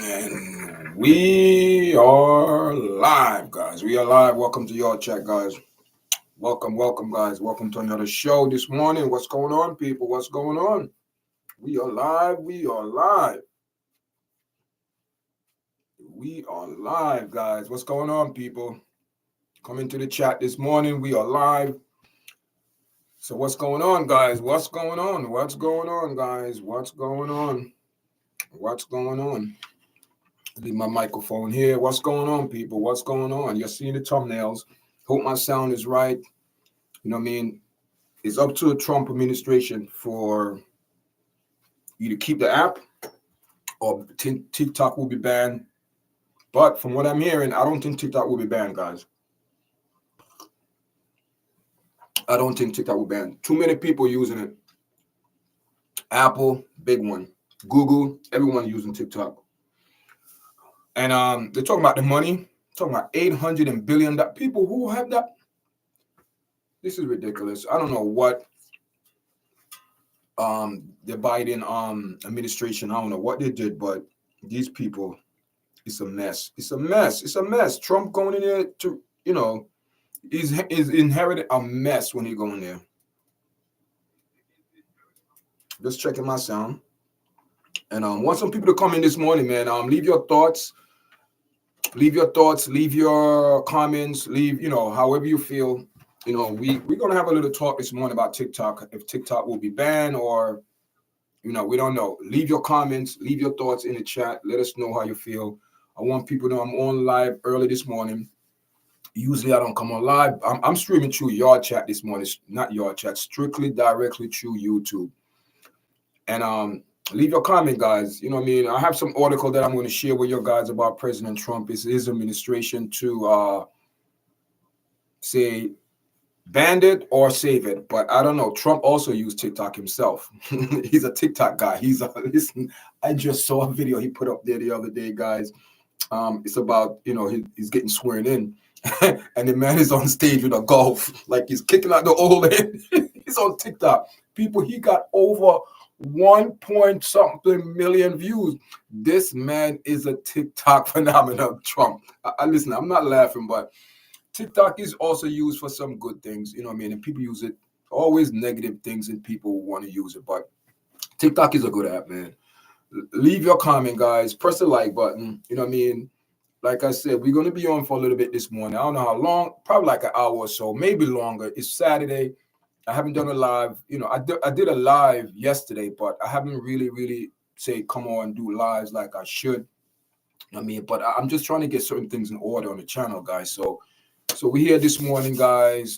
And we are live, guys. We are live. Welcome to YARDCHAT, guys. Welcome, guys. Welcome to another show this morning. What's going on, people? What's going on? We are live. We are live. We are live, guys. What's going on, people? Come into the chat this morning. We are live. So what's going on, guys? What's going on? What's going on, guys? What's going on? What's going on? Leave my microphone here. What's going on, people? What's going on? You're seeing the thumbnails. Hope my sound is right. You know what I mean? It's up to the Trump administration for you to keep the app or TikTok will be banned. But from what I'm hearing, I don't think TikTok will be banned, guys. I don't think TikTok will be banned. Too many people using it. Apple, big one. Google, everyone using TikTok. And they're talking about the money. Talking about $800 billion. People who have that. This is ridiculous. I don't know what the Biden administration, I don't know what they did, but these people, it's a mess. It's a mess. It's a mess. Trump going in there to, is inherited a mess when he going there. Just checking my sound. And want some people to come in this morning, man. Leave your thoughts. Leave your thoughts. Leave your comments. Leave, however you feel. We're going to have a little talk this morning about TikTok, if TikTok will be banned or, we don't know. Leave your comments, leave your thoughts in the chat. Let us know how you feel. I want people to know I'm on live early this morning. Usually I don't come on live. I'm streaming through YARDCHAT this morning. It's not YARDCHAT, strictly directly through YouTube. And leave your comment, guys. You know what I mean? I have some article that I'm going to share with you guys about President Trump, his administration to say, banned it or save it, but I don't know. Trump also used TikTok himself. He's a TikTok guy. Listen, I just saw a video he put up there the other day, guys. It's about, he's getting sworn in and the man is on stage with a golf, like he's kicking out the old head. He's on TikTok. People, he got over 1-point-something million views. This man is a TikTok phenomenon, Trump. Listen, I'm not laughing, but TikTok is also used for some good things, you know what I mean? And people use it, always negative things, and people want to use it. But TikTok is a good app, man. Leave your comment, guys. Press the like button. You know what I mean? Like I said, we're going to be on for a little bit this morning. I don't know how long, probably like an hour or so, maybe longer. It's Saturday. I haven't done a live. I did a live yesterday, but I haven't really say come on and do lives like I should. You know what I mean? But I'm just trying to get certain things in order on the channel, guys. So we're here this morning, guys.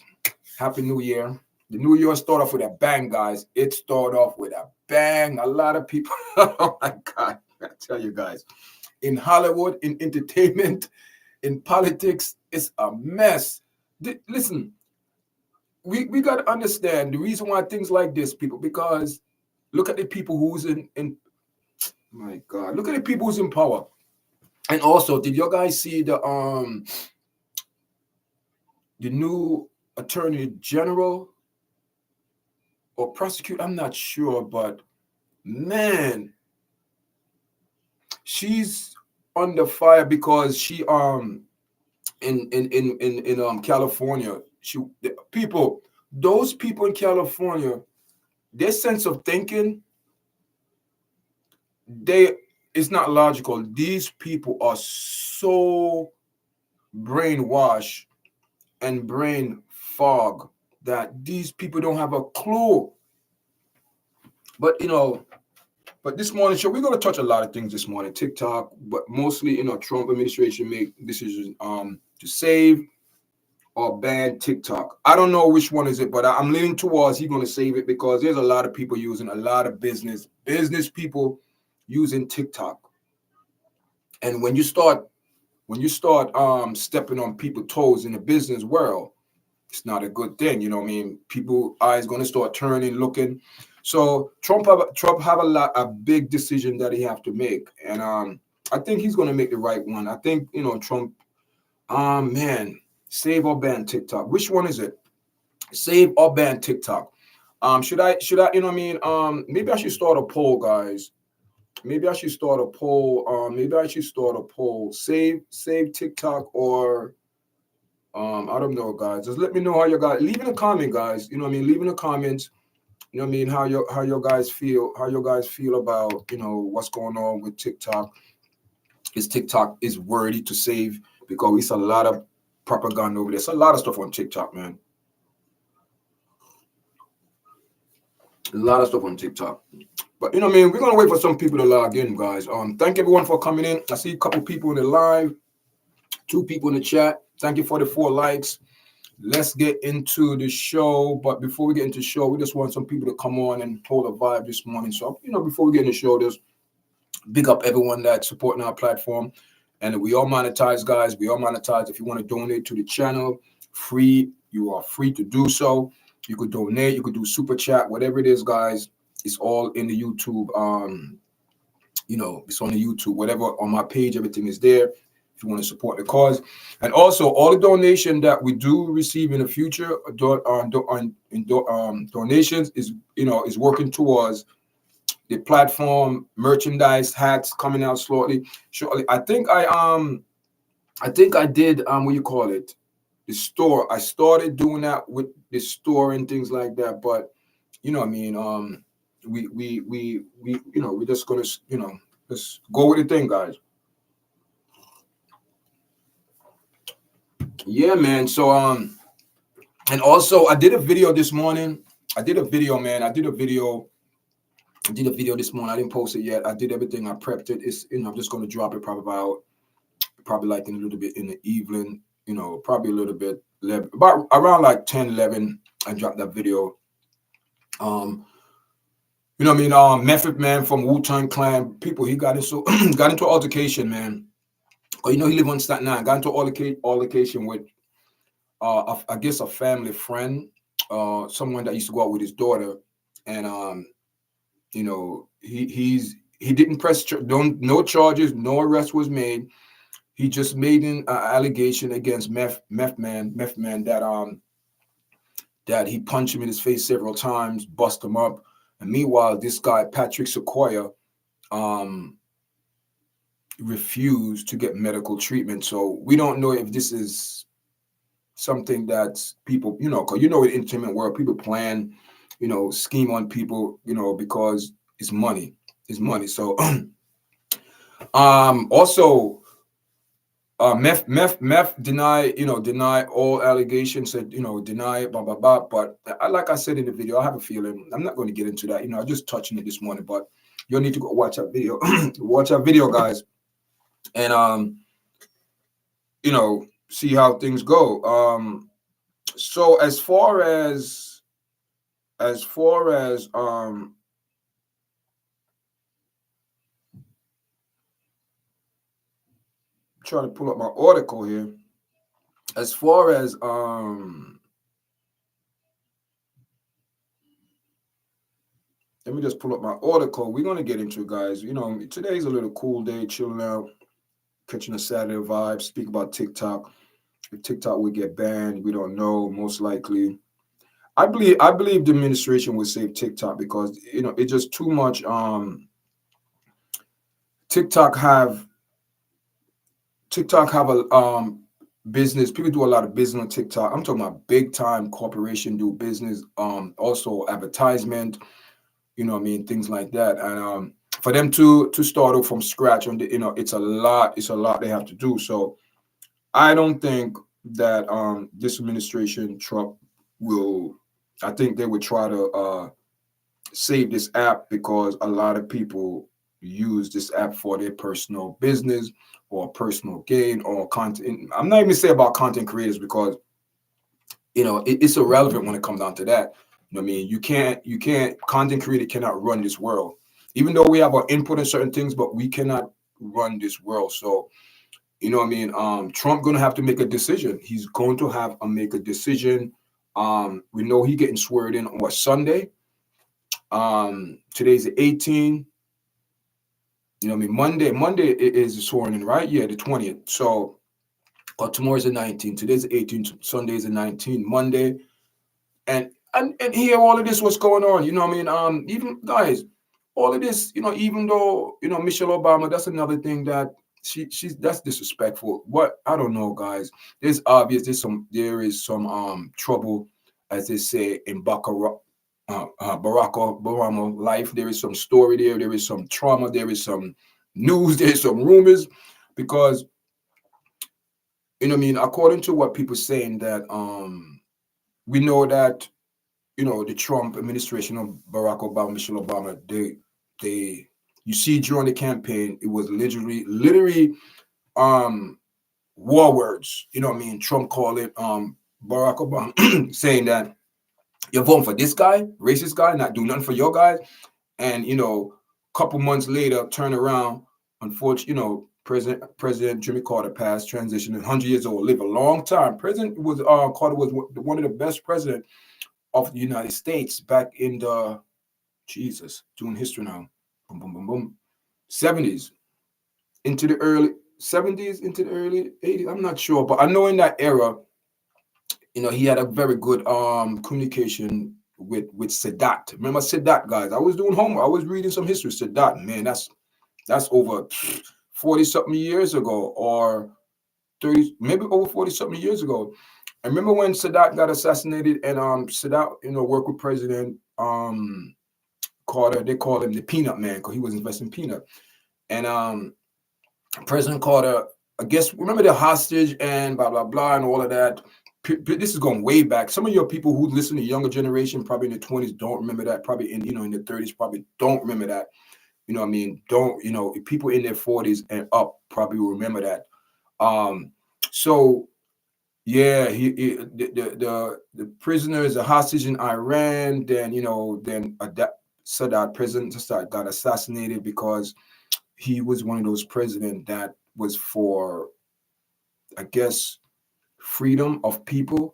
Happy New Year. The New Year started off with a bang, guys. It started off with a bang. A lot of people, oh my God, I tell you guys, in Hollywood, in entertainment, in politics, it's a mess. Listen, we got to understand the reason why things like this, people, because look at the people who's in my God, look at the people who's in power. And also, did you guys see the new attorney general or prosecutor? I'm not sure, but man, she's under fire because she in California, those people in California, their sense of thinking, it's not logical. These people are so brainwashed and brain fog that these people don't have a clue. But but this morning show, we're going to touch a lot of things this morning. TikTok, but mostly Trump administration make decisions to save or ban TikTok. I don't know which one is it, but I'm leaning towards he's going to save it because there's a lot of people using, a lot of business people using TikTok. And when you start stepping on people's toes in the business world, it's not a good thing. You know what I mean? People eyes going to start turning, looking. So Trump have a big decision that he have to make. And I think he's going to make the right one. I think, Trump, man, save or ban TikTok. Which one is it? Save or ban TikTok. Should I, maybe I should start a poll, guys. maybe I should start a poll. Maybe I should start a poll. Save TikTok or I don't know, guys. Just let me know how you guys leave in a comment, guys. You know what I mean? Leave in the comments. You know what I mean? How your guys feel? How you guys feel about what's going on with TikTok? Is TikTok is worthy to save? Because it's a lot of propaganda over there. It's a lot of stuff on TikTok, man. A lot of stuff on TikTok. But you know what I mean? We're gonna wait for some people to log in, guys. Thank everyone for coming in. I see a couple people in the live, 2 people in the chat. Thank you for the 4 likes. Let's get into the show. But before we get into the show, we just want some people to come on and hold a vibe this morning. So, before we get in the show, just big up everyone that's supporting our platform. And we all monetize, guys. We all monetize. If you want to donate to the channel, you are free to do so. You could donate, you could do super chat, whatever it is, guys. It's all in the YouTube. It's on the YouTube, whatever on my page, everything is there. If you want to support the cause, and also all the donation that we do receive in the future, donations is working towards the platform merchandise, hats coming out shortly. I think I did what you call it, the store. I started doing that with the store and things like that, but you know what I mean. We're just gonna just go with the thing, guys. Yeah, man. So and also I did a video this morning. I did a video this morning. I didn't post it yet. I did everything. I prepped it. It's I'm just gonna drop it probably like in a little bit in the evening. Probably a little bit about around like 10, 11. I dropped that video. Method Man from Wu-Tang Clan, people, he got into altercation, man. Or he live on Staten Island. Got into altercation with I guess a family friend, someone that used to go out with his daughter, and he didn't press no charges, no arrest was made. He just made an allegation against Meth Man that he punched him in his face several times, bust him up. And meanwhile, this guy, Patrick Sequoia, refused to get medical treatment. So we don't know if this is something that people, because in the entertainment world, people plan, scheme on people, because it's money. It's money. So also Meth deny all allegations, said, deny blah blah blah. But like I said in the video, I have a feeling I'm not going to get into that. I just touching it this morning, but you'll need to go watch that video. Watch that video, guys, and see how things go. So as far as trying to pull up my article here. As far as let me just pull up my article. We're gonna get into it, guys. Today's a little cool day, chilling out, catching a Saturday vibe. Speak about TikTok. If TikTok would get banned, we don't know. Most likely, I believe the administration would save TikTok because it's just too much. TikTok have a business. People do a lot of business on TikTok. I'm talking about big time corporation do business. Also advertisement. Things like that. And for them to start off from scratch on it's a lot they have to do. So I don't think that this administration, Trump, I think they would try to save this app because a lot of people use this app for their personal business or personal gain or content. I'm not even say about content creators because it's irrelevant when it comes down to that. You can't content creator cannot run this world. Even though we have our input in certain things, but we cannot run this world. So Trump gonna have to make a decision. He's going to have to make a decision. We know he getting sworn in on Sunday. Today's the 18th. Monday is sworn in, right? Yeah, the 20th. So tomorrow's the 19th. Today's the 18th. Sunday's the 19th. Monday, and hear all of this, what's going on. Even guys, all of this, even though, Michelle Obama, that's another thing that she's that's disrespectful. What, I don't know, guys. There is some trouble, as they say, in Barack Obama life. There is some story there. There is some trauma. There is some news. There is some rumors, because according to what people saying, that we know that the Trump administration of Barack Obama, Michelle Obama, they you see during the campaign, it was literally um war words. Trump called it Barack Obama saying that you're voting for this guy, racist guy, not do nothing for your guys. And couple months later, turn around. Unfortunately, President Jimmy Carter passed, transitioned, 100 years old, lived a long time. President was Carter was one of the best presidents of the United States back in the doing history now. Boom, boom, boom, boom. 70s into the early 70s into the early 80s. I'm not sure, but I know in that era, he had a very good communication with Sadat. Remember Sadat, guys? I was doing homework. I was reading some history. Sadat, man, that's over 40 something years ago, or 30, maybe over 40 something years ago. I remember when Sadat got assassinated, and Sadat, worked with President Carter. They called him the Peanut Man because he was investing peanut. And President Carter, I guess, remember the hostage and blah blah blah and all of that. This is going way back. Some of your people who listen to younger generation, probably in the 20s, don't remember that. Probably in the 30s, probably don't remember that. Don't people in their 40s and up probably remember that. So yeah, the prisoners, the hostage in Iran. Then Sadat, President Sadat, got assassinated because he was one of those presidents that was for, I guess, freedom of people,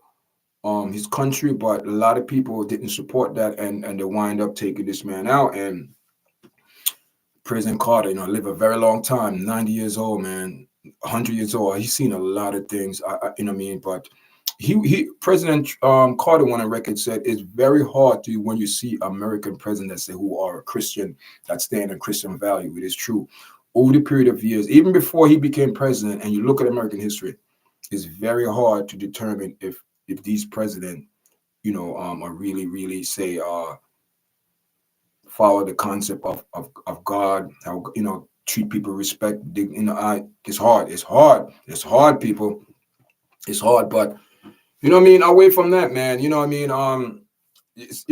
his country, but a lot of people didn't support that, and they wind up taking this man out. And President Carter, lived a very long time, 90 years old, man, 100 years old. He's seen a lot of things, but President Carter, on a record, said it's very hard to, when you see American presidents who are Christian, that stand on Christian value. It is true. Over the period of years, even before he became president, and you look at American history, it's very hard to determine if these presidents, are really say follow the concept of God, how treat people respect. It's hard, people. It's hard, but away from that, man, it's,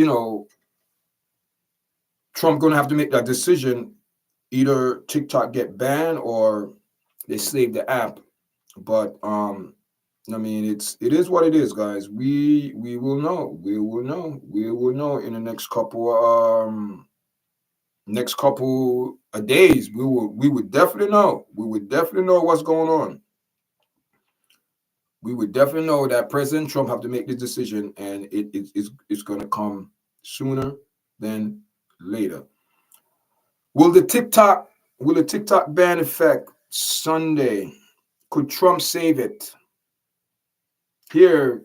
Trump gonna have to make that decision. Either TikTok get banned or they save the app. But it is what it is, guys. We will know. We will know in the next couple of days. We would definitely know. We would definitely know what's going on. We would definitely know that President Trump have to make this decision, and it's going to come sooner than later. Will the TikTok ban affect Sunday? Could Trump save it? Here,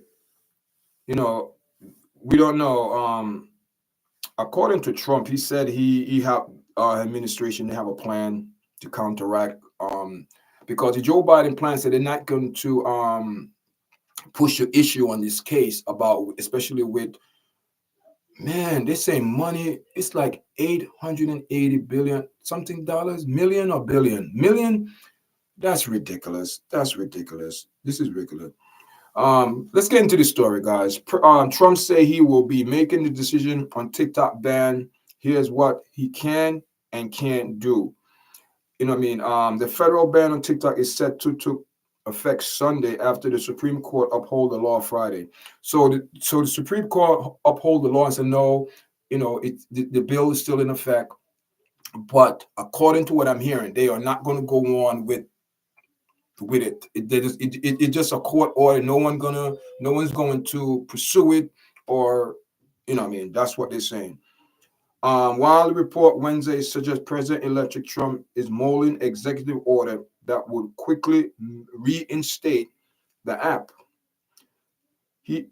we don't know. According to Trump, he said he have administration, they have a plan to counteract, because the Joe Biden plan said they're not going to push the issue on this case about, especially with, man, they say money. It's like 880 billion something dollars, million or billion. That's ridiculous. This is ridiculous. Let's get into the story, guys. Trump say he will be making the decision on TikTok ban. Here's what he can and can't do. The federal ban on TikTok is set to effect Sunday after the Supreme Court uphold the law Friday. So the Supreme Court uphold the law and said no, the bill is still in effect. But according to what I'm hearing, they are not going to go on with it. It's just a court order. No one's going to pursue it, or that's what they're saying. While the report Wednesday suggests President-elect Trump is mulling executive order that would quickly reinstate the app, he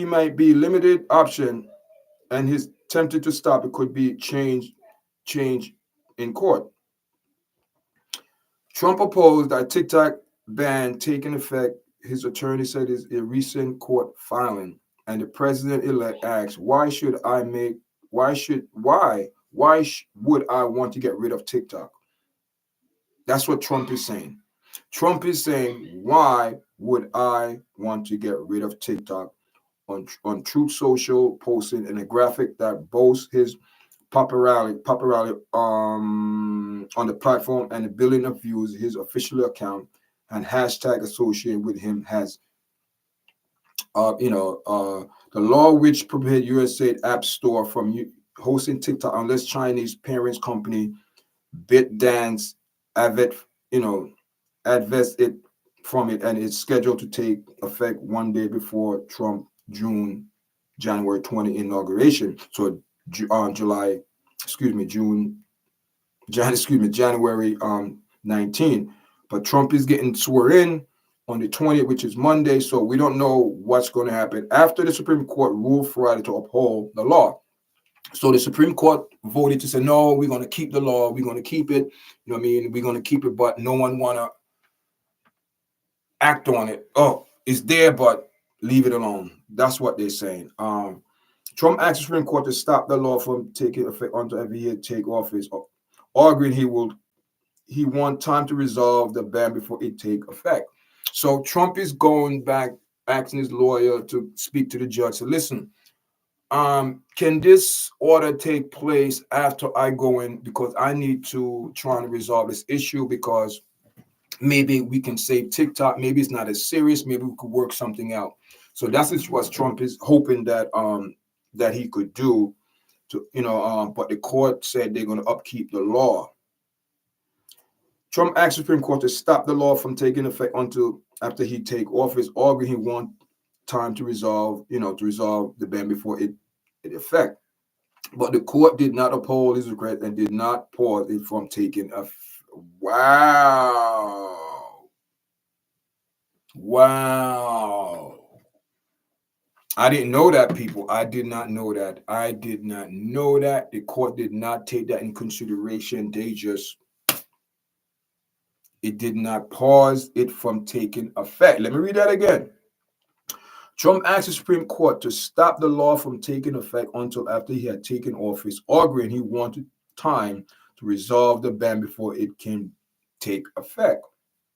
might be limited option, and his tempted to stop it could be changed change in court. Trump opposed that TikTok ban taking effect. His attorney said is a recent court filing, and the president-elect asked, "Why should I make? Why should why would I want to get rid of TikTok?" That's what Trump is saying. Trump is saying, "Why would I want to get rid of TikTok?" On Truth Social, posting in a graphic that boasts his popularity on the platform and a billion of views. His official account and hashtag associated with him has the law which prohibits USA App Store from hosting TikTok unless Chinese parents company BitDance Avet advests it from it, and it's scheduled to take effect one day before Trump January 20 inauguration. So July, excuse me, January 19. But Trump is getting sworn in on the 20th, which is Monday. So we don't know what's going to happen after the Supreme Court ruled Friday to uphold the law. So the Supreme Court voted to say, no, we're going to keep the law. We're going to keep it. You know what I mean? We're going to keep it, but no one want to act on it. Oh, it's there, but leave it alone. That's what they're saying. Trump asked the Supreme Court to stop the law from taking effect until every year take office, arguing he want time to resolve the ban before it take effect. So Trump is going back, asking his lawyer to speak to the judge. So listen, can this order take place after I go in, because I need to try and resolve this issue, because maybe we can save TikTok. Maybe it's not as serious. Maybe we could work something out. So that's what Trump is hoping that he could do. But the court said they're going to upkeep the law. Trump asked the Supreme Court to stop the law from taking effect until after he take office, arguing he want time to resolve the ban before it effect. But the court did not uphold his request and did not pause it from taking effect. Wow. I didn't know that, people. I did not know that. The court did not take that in consideration. It did not pause it from taking effect. Let me read that again. Trump asked the Supreme Court to stop the law from taking effect until after he had taken office, arguing he wanted time to resolve the ban before it can take effect.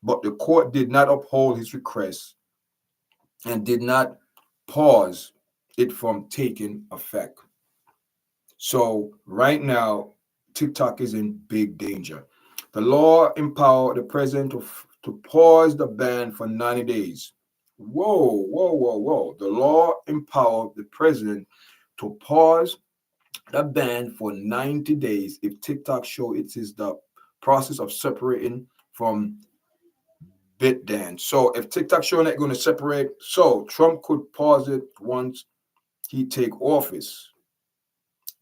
But the court did not uphold his request and did not pause it from taking effect. So right now, TikTok is in big danger. The law empowered the president to pause the ban for 90 days. Whoa. The law empowered the president to pause the ban for 90 days if TikTok show it is the process of separating from BitDance. So if TikTok showing that going to separate, so Trump could pause it once he take office,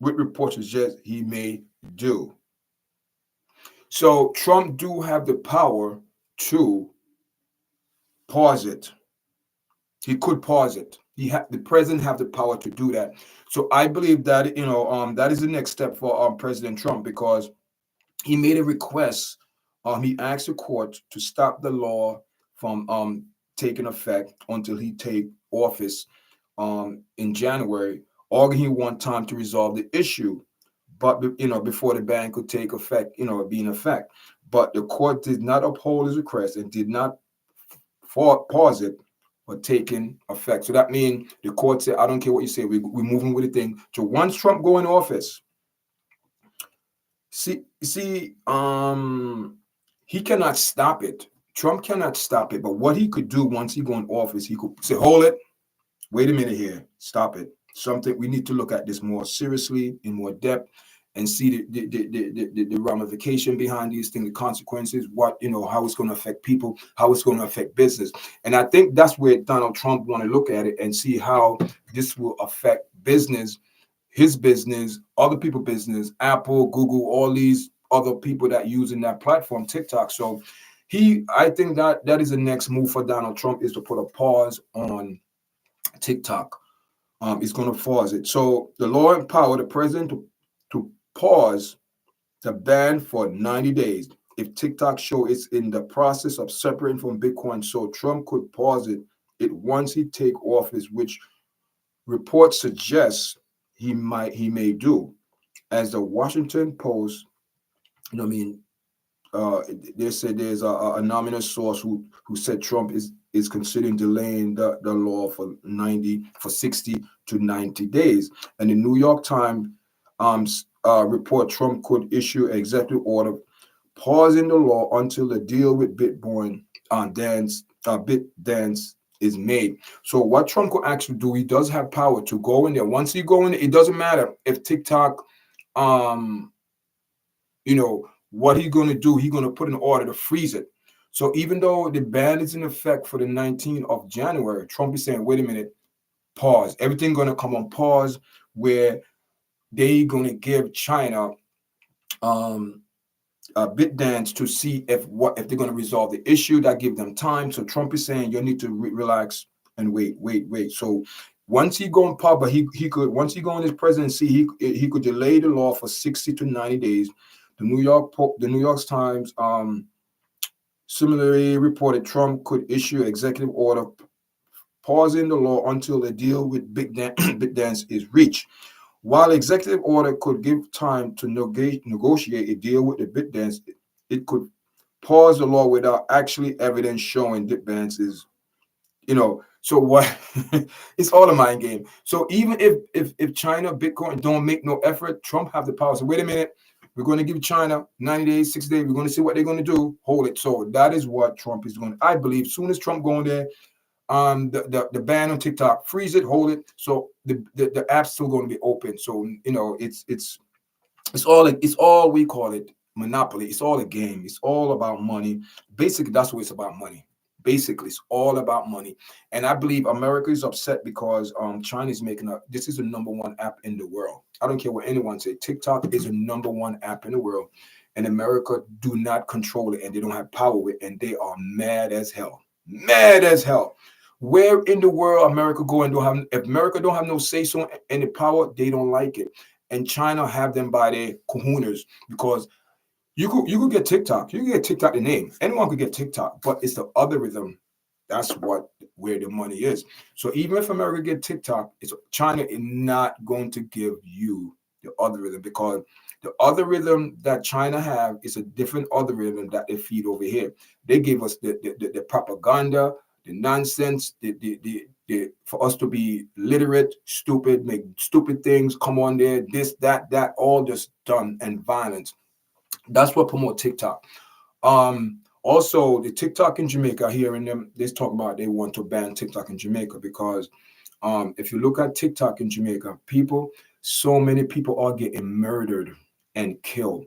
with reports suggest he may do. So Trump do have the power to pause it. He could pause it. The president have the power to do that. So I believe that that is the next step for President Trump, because he made a request. He asked the court to stop the law from taking effect until he take office in January, or he want time to resolve the issue, but before the ban could take effect, be in effect. But the court did not uphold his request and did not pause it for taking effect. So that means the court said, I don't care what you say, we're moving with the thing. So once Trump go in office, see, he cannot stop it. Trump cannot stop it. But what he could do once he go in office, he could say, hold it, wait a minute here, stop it. Something we need to look at this more seriously, in more depth, and see the ramification behind these things, the consequences, how it's going to affect people, how it's going to affect business. And I think that's where Donald Trump want to look at it and see how this will affect business, his business, other people's business, Apple, Google, all these other people that using that platform, TikTok. So I think that is the next move for Donald Trump, is to put a pause on TikTok. Is going to pause it. So the law empowered the president to pause the ban for 90 days. If TikTok show is in the process of separating from Bitcoin, so Trump could pause it once he take office, which reports suggest he may do. As the Washington Post, you know what I mean, uh, they said there's a anonymous source who said Trump is considering delaying the law for 60 to 90 days. And the New York Times report Trump could issue an executive order pausing the law until the deal with Bitcoin BitDance is made. So what Trump could actually do, he does have power to go in there. Once he go in, it doesn't matter if TikTok um you know what he's going to do. He's going to put an order to freeze it. So even though the ban is in effect for the 19th of January, Trump is saying, wait a minute, pause. Everything going to come on pause, where they going to give China a bit dance to see if they're going to resolve the issue. That give them time. So Trump is saying you need to relax and wait. So once he go in public, he could, once he go in his presidency, he could delay the law for 60 to 90 days. The New York Times similarly reported Trump could issue executive order pausing the law until the deal with BitDance is reached. While executive order could give time to negotiate a deal with the BitDance, it could pause the law without actually evidence showing BitDance is, so what? It's all a mind game. So even if China Bitcoin don't make no effort, Trump have the power. So wait a minute, we're going to give China 90 days, 60 days. We're going to see what they're going to do. Hold it. So that is what Trump is going to, I believe. Soon as Trump going there, the ban on TikTok, freeze it, hold it. So the app's still going to be open. So it's all we call it monopoly. It's all a game. It's all about money. Basically, that's what it's about, money. Basically, it's all about money. And I believe America is upset because China is making this is the number one app in the world. I don't care what anyone say. TikTok is the number one app in the world. And America do not control it, and they don't have power with it, and they are mad as hell. Mad as hell. Where in the world America go and don't have, if America don't have no say so in the power, they don't like it. And China have them by their kahunas, because you could get TikTok. You can get TikTok the name. Anyone could get TikTok, but it's the algorithm. That's where the money is. So even if America get TikTok, China is not going to give you the algorithm, because the algorithm that China have is a different algorithm that they feed over here. They give us the propaganda, the nonsense, for us to be literate, stupid, make stupid things, come on there, this, that, all just done, and violence. That's what promote TikTok. Also, the TikTok in Jamaica, hearing them, they talk about they want to ban TikTok in Jamaica because if you look at TikTok in Jamaica, so many people are getting murdered and killed.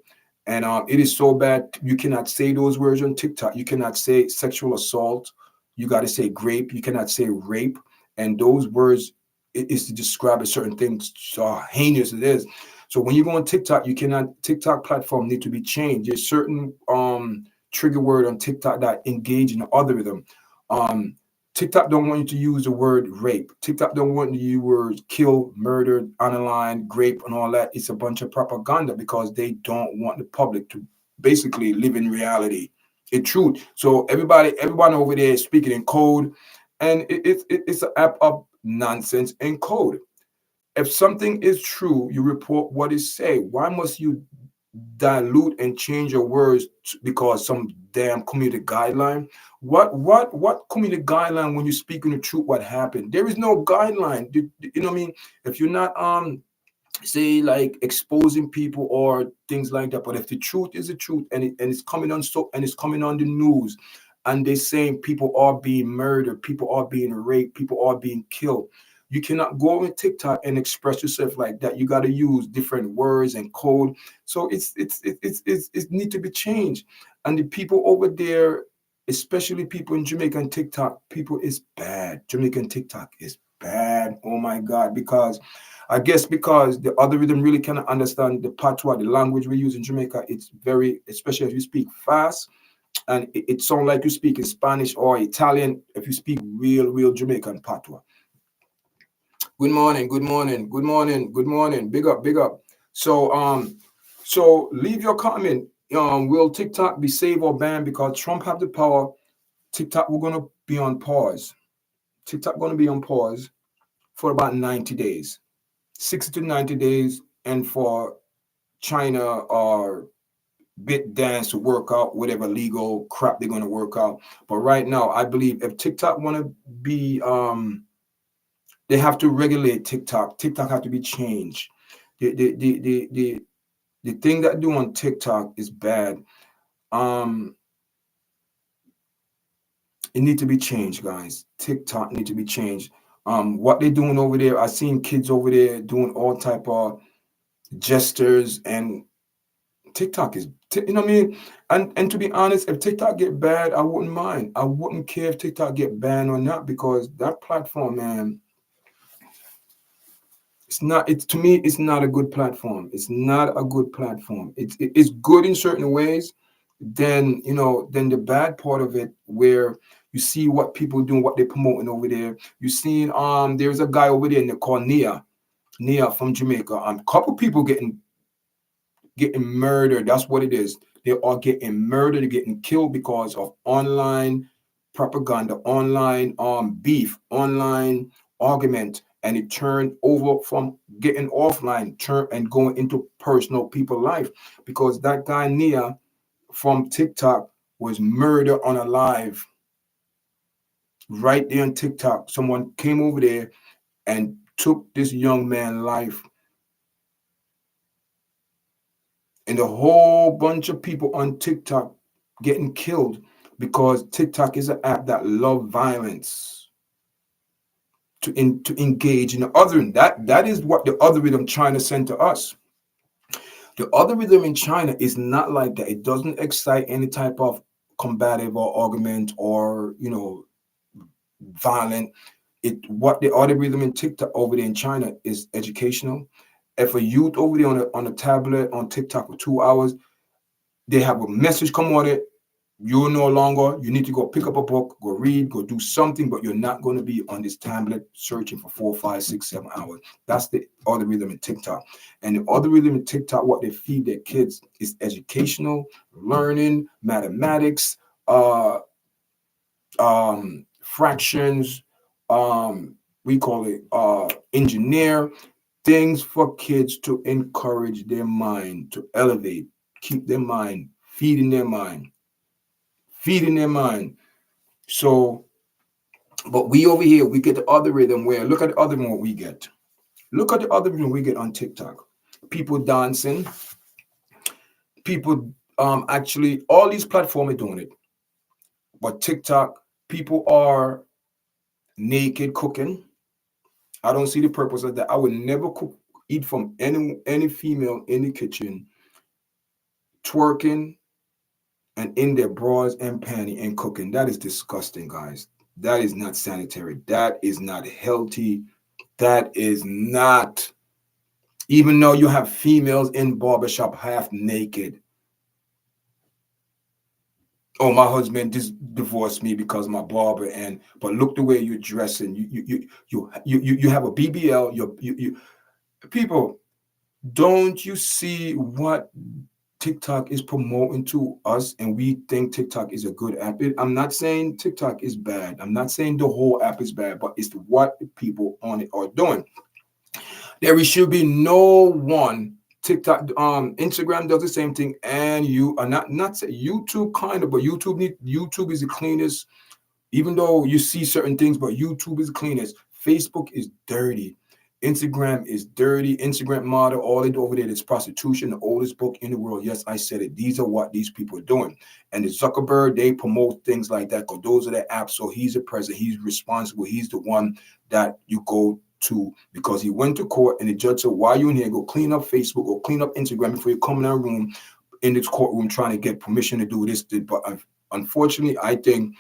And it is so bad, you cannot say those words on TikTok. You cannot say sexual assault. You got to say grape. You cannot say rape. And those words is to describe a certain thing, so heinous it is. So when you go on TikTok, TikTok platform need to be changed. There's certain trigger word on TikTok that engage in the algorithm. TikTok don't want you to use the word rape. TikTok don't want you to use words kill, murder, online, grape, and all that. It's a bunch of propaganda because they don't want the public to basically live in reality, in truth. So everyone over there is speaking in code, and it's an app of nonsense in code. If something is true, you report what it say. Why must you dilute and change your words because some damn community guideline? What community guideline when you're speaking the truth? What happened? There is no guideline. You know what I mean? If you're not say like exposing people or things like that, but if the truth is the truth and it's coming on it's coming on the news, and they're saying people are being murdered, people are being raped, people are being killed. You cannot go on TikTok and express yourself like that. You got to use different words and code. So it need to be changed. And the people over there, especially people in Jamaican TikTok, people is bad. Jamaican TikTok is bad. Oh my God! Because I guess because the algorithm really cannot understand the patois, the language we use in Jamaica. It's very, especially if you speak fast, and it sounds like you speak in Spanish or Italian if you speak real Jamaican patois. Good morning, good morning, good morning, good morning. Big up, big up. So So leave your comment. Will TikTok be saved or banned because Trump have the power? TikTok, we're gonna be on pause. TikTok gonna be on pause for about 90 days, 60 to 90 days, and for China or BitDance to work out whatever legal crap they're gonna work out. But right now, I believe if TikTok wanna be, they have to regulate TikTok. TikTok have to be changed. The thing that do on TikTok is bad. Um, it need to be changed, guys. TikTok need to be changed. What they doing over there? I seen kids over there doing all type of gestures, and TikTok is, you know what I mean. And to be honest, if TikTok get bad, I wouldn't mind. I wouldn't care if TikTok get banned or not because that platform, man, it's not. It's to me, it's not a good platform. It's not a good platform. It's good in certain ways. Then then the bad part of it, where you see what people doing, what they're promoting over there. You seen there's a guy over there called Nia from Jamaica. Couple people getting murdered. That's what it is. They are getting murdered, getting killed because of online propaganda, online beef, online argument, and it turned over from getting offline, turn and going into personal people life because that guy Nia from TikTok was murdered on a live right there on TikTok. Someone came over there and took this young man's life, and a whole bunch of people on TikTok getting killed because TikTok is an app that love violence to engage in the other. That is what the algorithm China sent to us. The algorithm in China is not like that. It doesn't excite any type of combative or argument or violent. It what the algorithm in TikTok over there in China is educational. If a youth over there on a tablet on TikTok for 2 hours, they have a message come on it. You're no longer, you need to go pick up a book, go read, go do something, but you're not going to be on this tablet searching for 4, 5, 6, 7 hours. That's the other rhythm in TikTok. And the other rhythm in TikTok, what they feed their kids is educational, learning, mathematics, fractions, we call it engineer, things for kids to encourage their mind, to elevate, keep their mind, feeding their mind, feeding their mind. So, but we over here, we get the other rhythm where, look at the other one we get. Look at the other rhythm we get on TikTok. People dancing, people actually, all these platforms are doing it. But TikTok, people are naked cooking. I don't see the purpose of that. I would never eat from any female in the kitchen twerking and in their bras and panty and cooking. That is disgusting, guys. That is not sanitary. That is not healthy. That is not, even though you have females in barbershop half naked. Oh, my husband just divorced me because of my barber, and but look the way you're dressing. You have a BBL. You people, don't you see what TikTok is promoting to us, and we think TikTok is a good app? I'm not saying TikTok is bad. I'm not saying the whole app is bad, but it's what the people on it are doing. There should be no one. TikTok, Instagram does the same thing, and you are not say YouTube kind of, but YouTube is the cleanest. Even though you see certain things, but YouTube is the cleanest. Facebook is dirty. Instagram is dirty. Instagram model, all it over there is prostitution, the oldest book in the world. Yes, I said it. These are what these people are doing. And the Zuckerberg, they promote things like that because those are the apps. So he's the president. He's responsible. He's the one that you go to because he went to court and the judge said, why are you in here? Go clean up Facebook or clean up Instagram before you come in our room in this courtroom trying to get permission to do this. But unfortunately, I think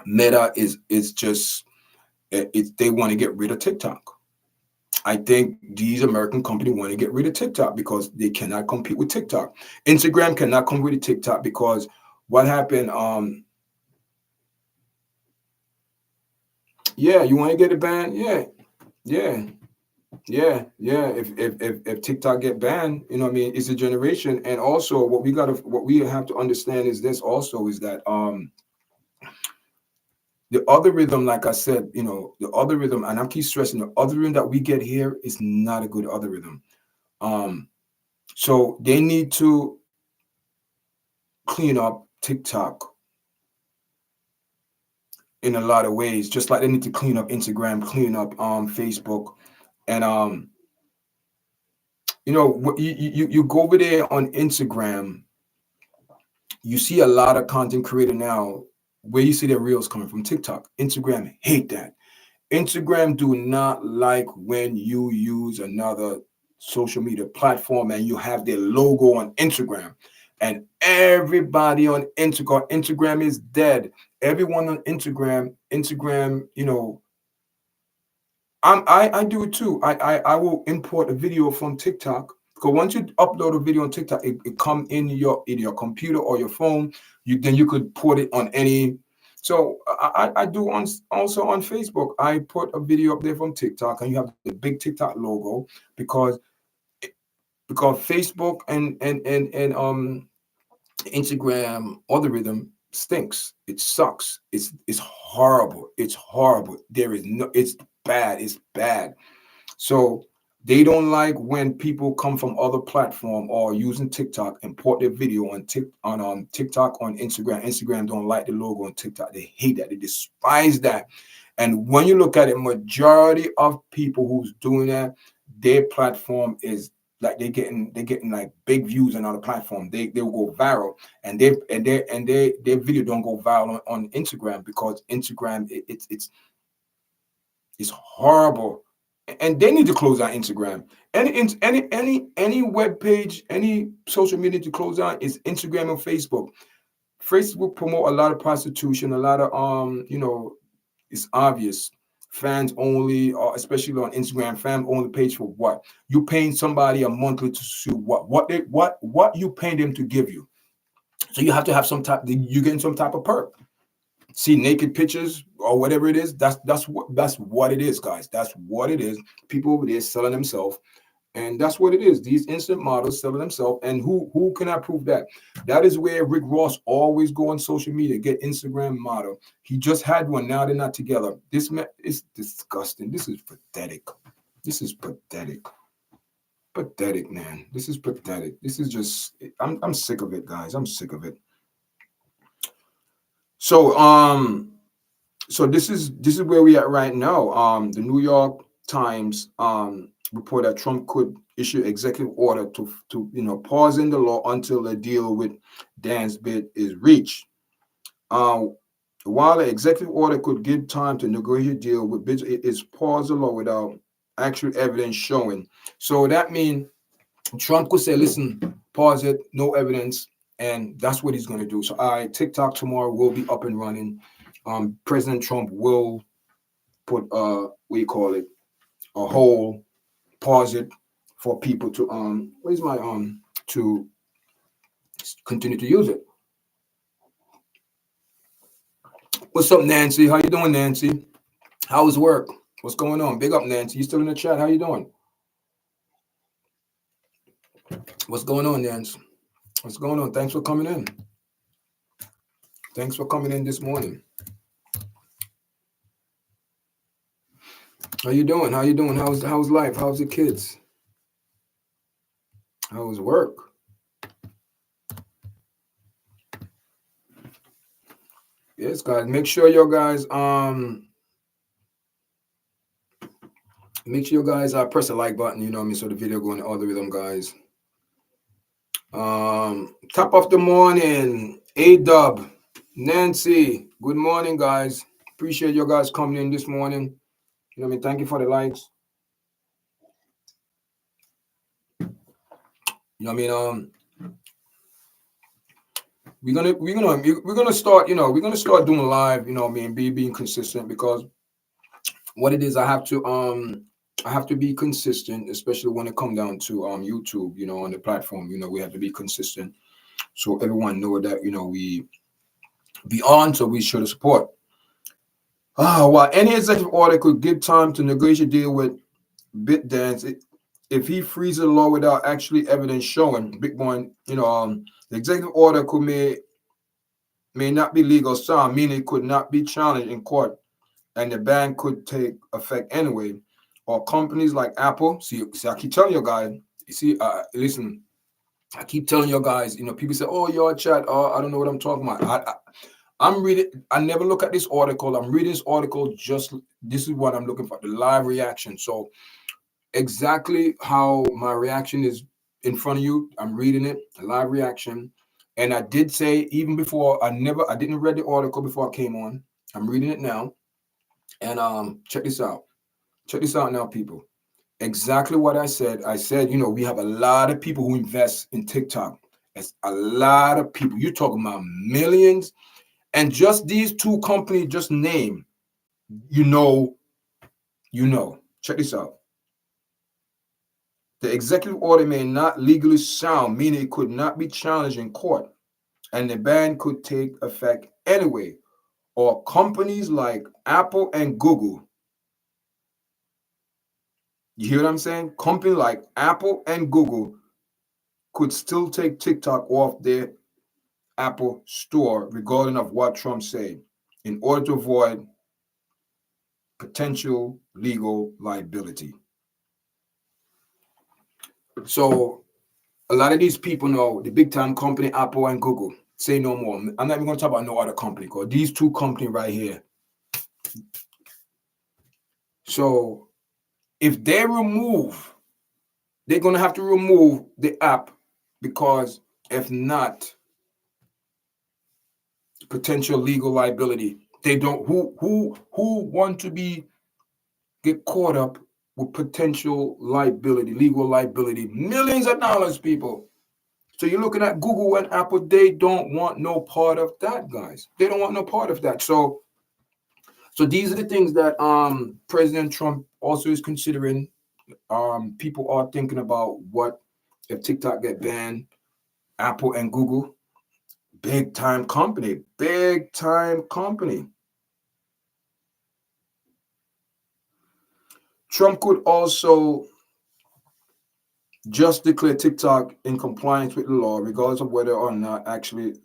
Meta is just they want to get rid of TikTok. I think these American companies want to get rid of TikTok because they cannot compete with TikTok. Instagram cannot compete with TikTok because what happened? Yeah, you want to get it banned? Yeah, yeah. Yeah, yeah. If TikTok get banned, you know what I mean, it's a generation. And also what we have to understand is this also is that the other rhythm, like I said, you know, the other rhythm, and I keep stressing the other rhythm that we get here is not a good other rhythm. Um, so they need to clean up TikTok in a lot of ways, just like they need to clean up Instagram, clean up Facebook, and you know, you go over there on Instagram, you see a lot of content creator now where you see their reels coming from. TikTok. Instagram hate that. Instagram do not like when you use another social media platform and you have their logo on Instagram. And everybody on Instagram is dead. Everyone on Instagram, you know, I do it too. I will import a video from TikTok because once you upload a video on TikTok, it come in your computer or your phone. You could put it on any. So I do on also on Facebook. I put a video up there from TikTok, and you have the big TikTok logo because Facebook and Instagram algorithm stinks. It sucks. It's horrible. It's horrible. There is no. It's bad. It's bad. So they don't like when people come from other platform or using TikTok and put their video on TikTok on Instagram. Instagram don't like the logo on TikTok. They hate that. They despise that. And when you look at it, majority of people who's doing that, their platform is like they're getting like big views on other platform. They will go viral, and their video don't go viral on Instagram because Instagram it's horrible, and they need to close out Instagram. Any web page, any social media to close out is Instagram and Facebook. Facebook promote a lot of prostitution, a lot of you know, it's obvious. Fans only, or especially on Instagram, fan only page for what? You paying somebody a monthly to see what you paying them to give you. So you have to have some type. You getting some type of perk. See naked pictures or whatever it is. That's what it is, guys. That's what it is. People over there selling themselves, and that's what it is. These instant models selling themselves, and who can I prove that? That is where Rick Ross always go on social media, get Instagram model. He just had one. Now they're not together. This man is disgusting. This is pathetic. This is pathetic. Pathetic, man. This is pathetic. This is just. I'm sick of it, guys. I'm sick of it. So so this is where we at right now. The New York Times report that Trump could issue executive order to pausing the law until a deal with Dan's bid is reached. While the executive order could give time to negotiate a deal with bids, it is pause the law without actual evidence showing. So that means Trump could say, "Listen, pause it, no evidence," and that's what he's going to do. So, TikTok tomorrow will be up and running. President Trump will put what you call it, a hold, pause it for people to where's my to continue to use it. What's up, Nancy? How you doing, Nancy? How's work? What's going on? Big up, Nancy. You still in the chat? How you doing? What's going on, Nancy? What's going on? Thanks for coming in. Thanks for coming in this morning. How you doing? How you doing? How's life? How's the kids? How's work? Yes, guys. Make sure you guys press the like button, you know what I mean, so the video go in the algorithm, guys. Top of the morning, A-Dub, Nancy, good morning, guys. Appreciate you guys coming in this morning. You know what I mean? Thank you for the likes. You know what I mean? We're gonna start, we're gonna start doing live, you know what I mean, being consistent, because what it is, I have to be consistent, especially when it comes down to YouTube, on the platform, we have to be consistent so everyone know that, we be on, so we show the support. While any executive order could give time to negotiate deal with BitDance, if he frees the law without actually evidence showing, Bitcoin, the executive order may not be legal sound, meaning it could not be challenged in court, and the ban could take effect anyway. Or companies like Apple, see I keep telling you guys, listen, I keep telling you guys, people say, oh, YARDCHAT, oh, I don't know what I'm talking about. I'm reading, I never look at this article. I'm reading this article, this is what I'm looking for, the live reaction. So exactly how my reaction is in front of you, I'm reading it, a live reaction. And I did say, even before, I didn't read the article before I came on. I'm reading it now. And check this out. Check this out now, people. Exactly what I said. I said, we have a lot of people who invest in TikTok. It's a lot of people. You're talking about millions. And just these two companies, just name, you know. Check this out. The executive order may not legally sound, meaning it could not be challenged in court, and the ban could take effect anyway. Or companies like Apple and Google. You hear what I'm saying? Companies like Apple and Google could still take TikTok off their Apple store, regardless of what Trump said, in order to avoid potential legal liability. So a lot of these people know the big time company, Apple and Google. Say no more. I'm not even going to talk about no other company, because these two companies right here. So if they're going to have to remove the app, because if not, potential legal liability. They don't who want to get caught up with potential liability, legal liability, millions of dollars, people. So you're looking at Google and Apple, they don't want no part of that, guys. They don't want no part of that. So these are the things that President Trump also is considering. People are thinking about what if TikTok get banned, Apple and Google, big time company. Trump could also just declare TikTok in compliance with the law, regardless of whether or not actually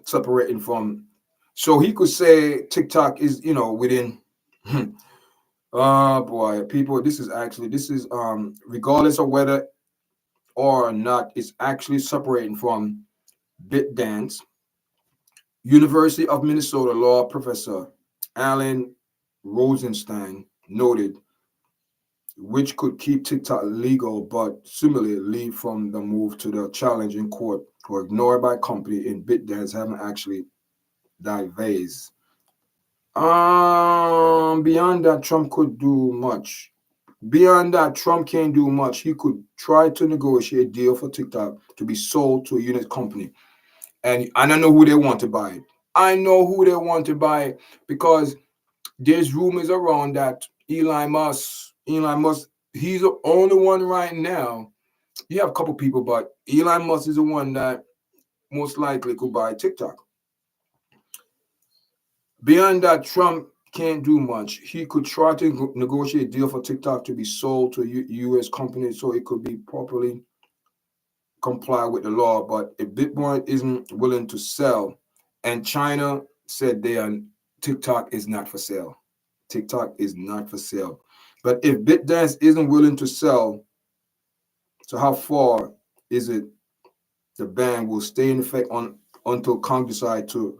separating from. So he could say TikTok is, within. Oh boy, people, this is regardless of whether or not it's actually separating from BitDance. University of Minnesota law professor Alan Rosenstein noted, which could keep TikTok legal, but similarly lead from the move to the challenge in court or ignored by company in BitDance haven't actually divested. Beyond that, Trump could do much. Beyond that, Trump can't do much. He could try to negotiate a deal for TikTok to be sold to a unit company. And I know who they want to buy it. I know who they want to buy it, because there's rumors around that Elon Musk, he's the only one right now. You have a couple people, but Elon Musk is the one that most likely could buy TikTok. Beyond that, Trump can't do much. He could try to negotiate a deal for TikTok to be sold to a U.S. company so it could be properly comply with the law. But if Bitcoin isn't willing to sell, and China said TikTok is not for sale. TikTok is not for sale. But if BitDance isn't willing to sell, so how far is it the ban will stay in effect until Congress decide to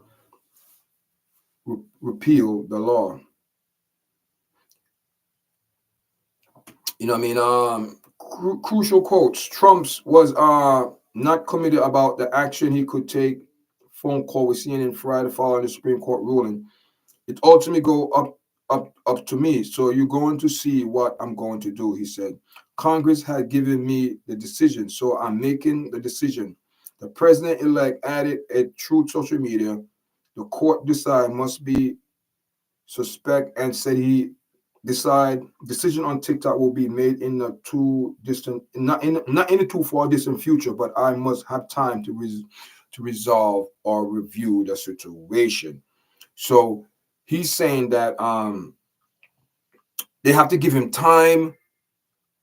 repeal the law? You know what I mean? Crucial quotes. Trump's was not committed about the action he could take. Phone call with CNN Friday following the Supreme Court ruling. It ultimately go up to me. So you're going to see what I'm going to do, he said. Congress had given me the decision, so I'm making the decision. The president-elect added a through social media. The court must be suspect, and said decision on TikTok will be made in the not in the too far distant future, but I must have time to resolve or review the situation. So he's saying that they have to give him time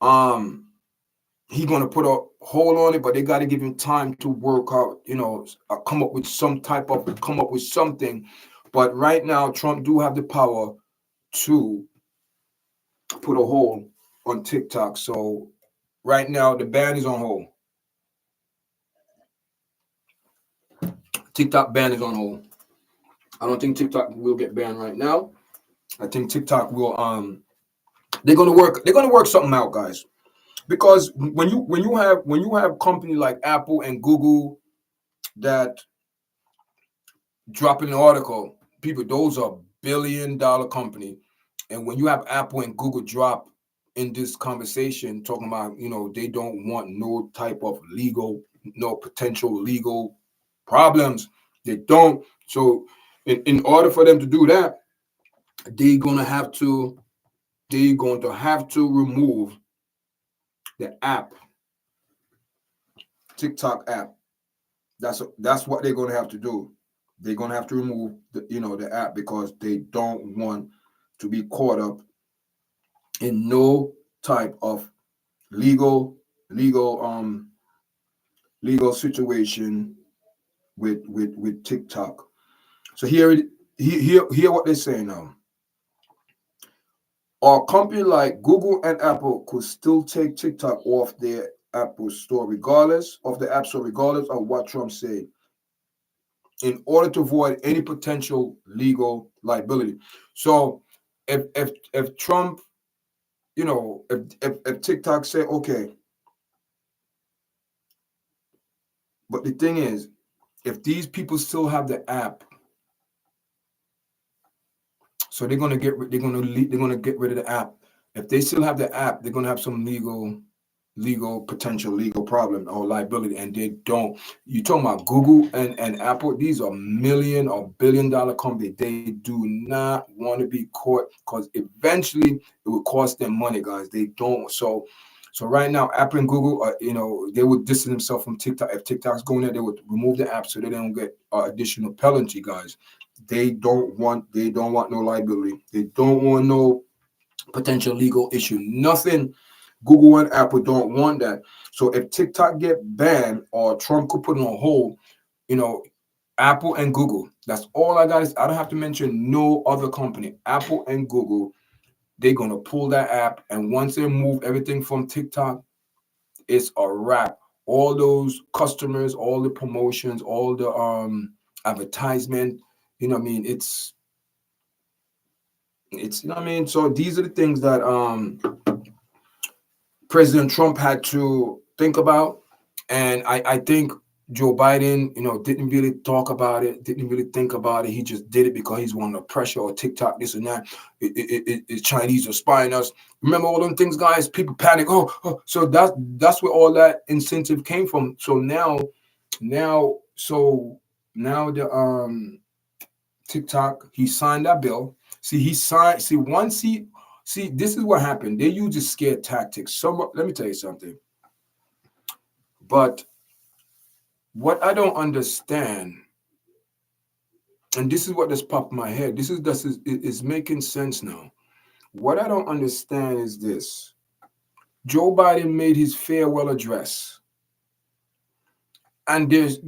He's gonna put a hold on it, but they got to give him time to work out. Come up with something. But right now, Trump do have the power to put a hold on TikTok. So right now, the ban is on hold. TikTok ban is on hold. I don't think TikTok will get banned right now. I think TikTok will they're gonna work something out, guys. Because when you have company like Apple and Google that drop an article, people, those are $1 billion company. And when you have Apple and Google drop in this conversation talking about, they don't want no type of no potential legal problems. They don't. So in order for them to do that, they're going to have to remove the app, TikTok app. That's what they're going to have to do. They're going to have to remove the app because they don't want to be caught up in no type of legal situation with TikTok. So here what they're saying now. A company like Google and Apple could still take TikTok off their Apple Store regardless of the App Store, regardless of what Trump said, in order to avoid any potential legal liability. So if Trump, if TikTok said, okay, but the thing is, if these people still have the app, so they're gonna get rid of the app. If they still have the app, they're gonna have some potential legal problem or liability, and they don't. You talking about Google and Apple? These are million or $1 billion companies. They do not want to be caught because eventually it will cost them money, guys. They don't. So right now, Apple and Google are, they would distance themselves from TikTok. If TikTok's going there, they would remove the app so they don't get additional penalty, guys. They don't want no liability. They don't want no potential legal issue. Nothing. Google and Apple don't want that. So if TikTok get banned or Trump could put it on hold, Apple and Google. That's all I got. I don't have to mention no other company. Apple and Google, they're gonna pull that app, and once they move everything from TikTok, it's a wrap. All those customers, all the promotions, all the advertisement, it's so these are the things that President Trump had to think about, and I think Joe Biden, didn't really talk about it, didn't really think about it. He just did it because he's wanting the pressure or TikTok, this and that. It's Chinese are spying us. Remember all them things, guys? People panic. Oh, so that's where all that incentive came from. So now the TikTok, he signed that bill. This is what happened. They use the scare tactics. Let me tell you something. But what I don't understand, and this is what just popped in my head. This is making sense now. What I don't understand is this. Joe Biden made his farewell address, and there's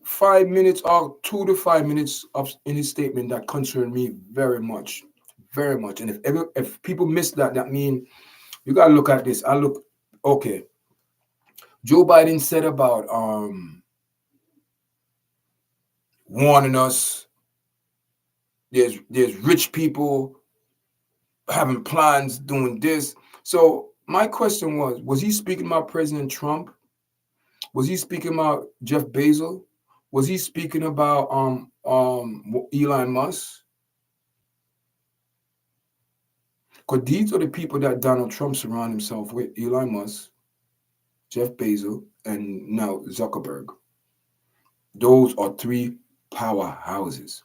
5 minutes or 2 to 5 minutes in his statement that concern me very much, very much. And if people miss that means you gotta look at this. Okay. Joe Biden said about warning us. There's rich people having plans doing this. So my question was he speaking about President Trump? Was he speaking about Jeff Bezos? Was he speaking about Elon Musk? Because these are the people that Donald Trump surrounded himself with: Elon Musk, Jeff Bezos, and now Zuckerberg. Those are 3 powerhouses.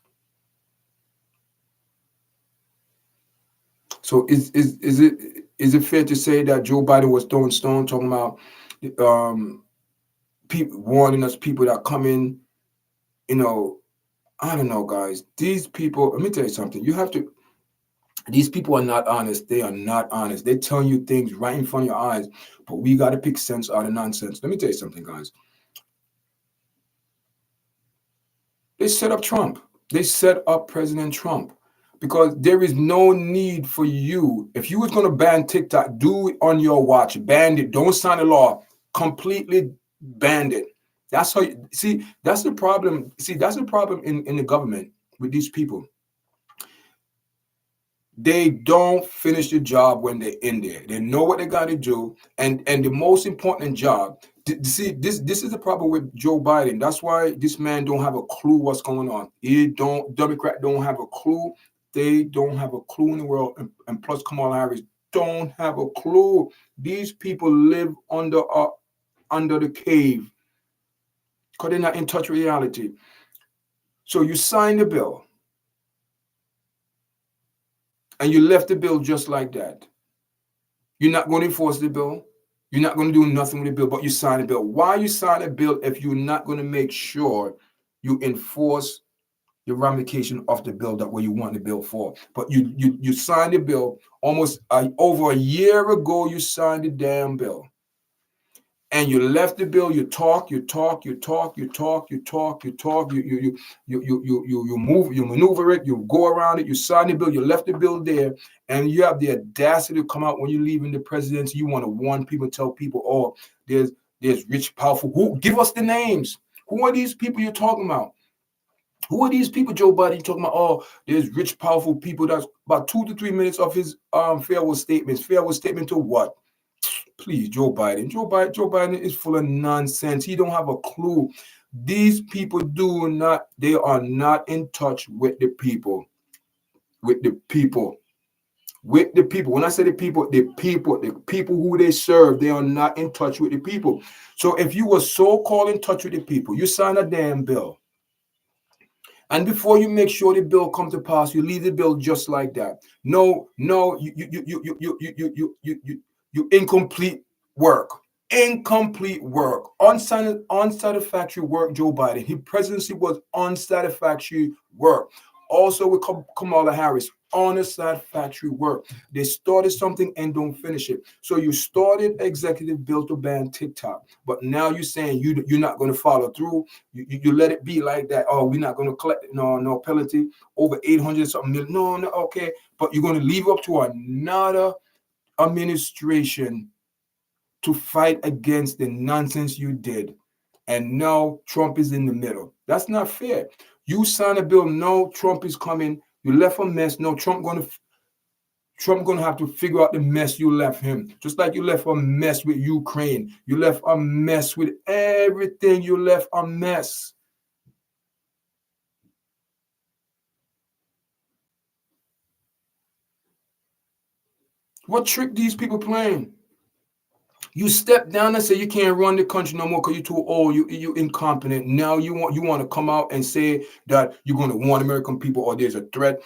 So is it fair to say that Joe Biden was throwing stones, talking about people warning us, people that come in, I don't know, guys. These people, let me tell you something. You have to, These people are not honest. They are not honest. They're telling you things right in front of your eyes, but we got to pick sense out of nonsense. Let me tell you something, guys. They set up Trump. They set up President Trump because there is no need for you. If you was going to ban TikTok, do it on your watch. Ban it. Don't sign a law. Completely ban it. That's how you see. That's the problem. See, that's the problem in the government with these people. They don't finish the job when they're in there. They know what they got to do, and the most important job. See, this is the problem with Joe Biden. That's why this man don't have a clue what's going on. He don't Democrat don't have a clue. They don't have a clue in the world, and plus Kamala Harris don't have a clue. These people live under the cave because they're not in touch with reality. So you sign the bill, and you left the bill just like that. You're not going to enforce the bill. You're not going to do nothing with the bill, but you sign a bill. Why you sign a bill if you're not going to make sure you enforce the ramification of the bill that what you want the bill for? But you signed the bill almost over a year ago. You signed the damn bill. And you left the bill. You talk, you move, you maneuver it, you go around it. You sign the bill. You left the bill there, and you have the audacity to come out when you're leaving the presidency. You want to warn people, tell people, oh, there's rich, powerful. Who give us the names? Who are these people you're talking about? Who are these people, Joe Biden? You're talking about, oh, there's rich, powerful people. That's about 2 to 3 minutes of his farewell statements. Farewell statement to what? Please, Joe Biden. Joe Biden is full of nonsense. He don't have a clue. These people they are not in touch with the people. With the people. With the people. When I say the people who they serve, they are not in touch with the people. So if you were so-called in touch with the people, you sign a damn bill. And before you make sure the bill come to pass, you leave the bill just like that. No, you incomplete work. Incomplete work. Unsatisfactory work, Joe Biden. His presidency was unsatisfactory work. Also with Kamala Harris, unsatisfactory work. They started something and don't finish it. So you started executive bill to ban TikTok, but now you're saying you're not going to follow through. You let it be like that. Oh, we're not going to collect no penalty over 800 something million. No, okay. But you're going to leave up to another administration to fight against the nonsense you did. And now Trump is in the middle. That's not fair. You sign a bill, no, Trump is coming. You left a mess. No, Trump gonna have to figure out the mess you left him. Just like you left a mess with Ukraine. You left a mess with everything. You left a mess. What trick these people playing? You step down and say you can't run the country no more because you're too old, you incompetent. Now you want to come out and say that you're going to warn American people or there's a threat,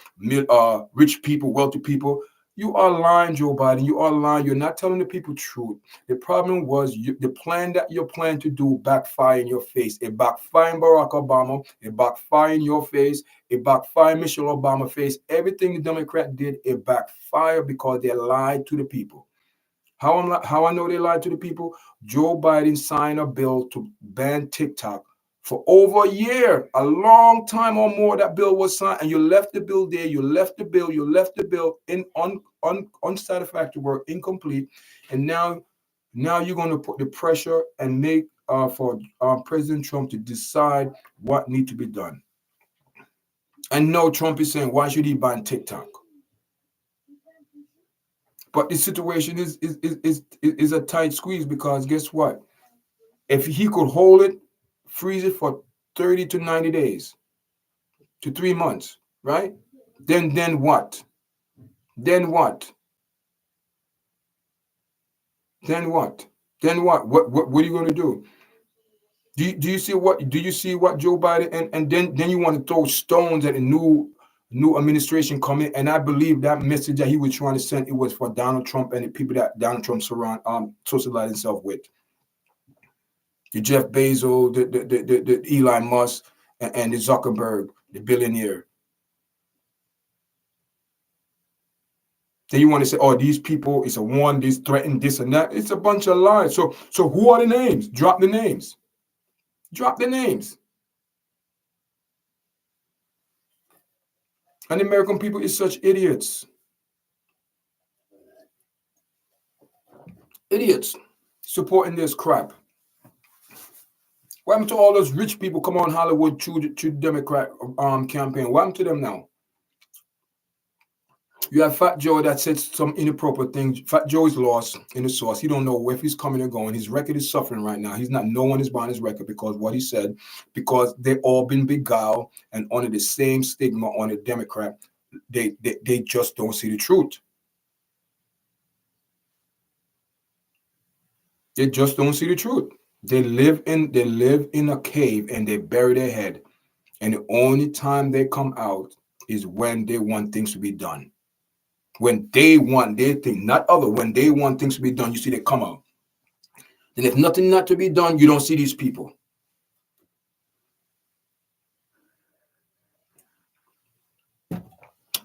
rich people, wealthy people. You are lying, Joe Biden. You are lying. You're not telling the people truth. The problem was the plan that you're planning to do backfire in your face. It backfired in Barack Obama. It backfired in your face. It backfired in Michelle Obama's face. Everything the Democrat did, it backfired because they lied to the people. How I know they lied to the people? Joe Biden signed a bill to ban TikTok for over a year, a long time or more. That bill was signed, and you left the bill there. You left the bill in unsatisfactory work, incomplete, and now you're going to put the pressure and make for President Trump to decide what needs to be done. And no, Trump is saying, why should he ban TikTok? But the situation is a tight squeeze because guess what? If he could hold it, freeze it for 30 to 90 days to 3 months, right? Then what? Then what? Then what? Then what? What are you going to do? Do you see what Joe Biden and then you want to throw stones at a new administration coming? And I believe that message that he was trying to send, it was for Donald Trump and the people that Donald Trump socialize himself with. The Jeff Bezos, the Elon Musk, and the Zuckerberg, the billionaire. Then you want to say, oh, these people, it's a one, this threatened, this and that. It's a bunch of lies. So who are the names? Drop the names. Drop the names. And the American people is such idiots. Idiots supporting this crap. What happened to all those rich people come on Hollywood to the Democrat campaign? What happened to them now? You have Fat Joe that said some inappropriate things. Fat Joe is lost in the sauce. He don't know if he's coming or going. His record is suffering right now. No one is buying his record because what he said, because they've all been beguiled and under the same stigma on a Democrat. They just don't see the truth. They just don't see the truth. They live in a cave and they bury their head. And the only time they come out is when they want things to be done. When they want their thing, not other. When they want things to be done, you see they come out. And if nothing not to be done, you don't see these people.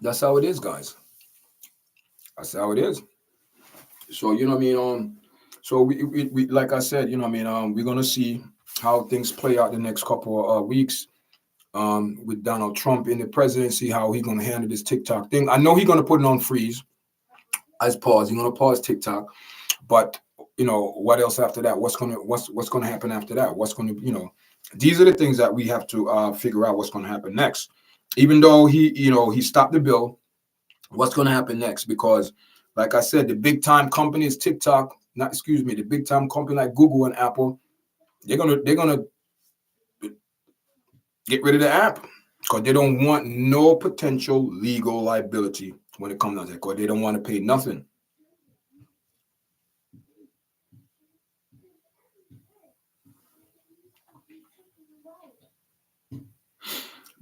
That's how it is, guys. That's how it is. So you know what I mean. So we like I said, you know what I mean. We're gonna see how things play out the next couple of weeks. With Donald Trump in the presidency, how he's gonna handle this TikTok thing. I know he's gonna put it on freeze. As pause. He's gonna pause TikTok, but you know what else after that? What's gonna happen after that? What's gonna these are the things that we have to figure out what's gonna happen next. Even though he stopped the bill, what's gonna happen next? Because like I said, the big time companies, TikTok, the big time company like Google and Apple, they're gonna get rid of the app because they don't want no potential legal liability when it comes to that. Because they don't want to pay nothing.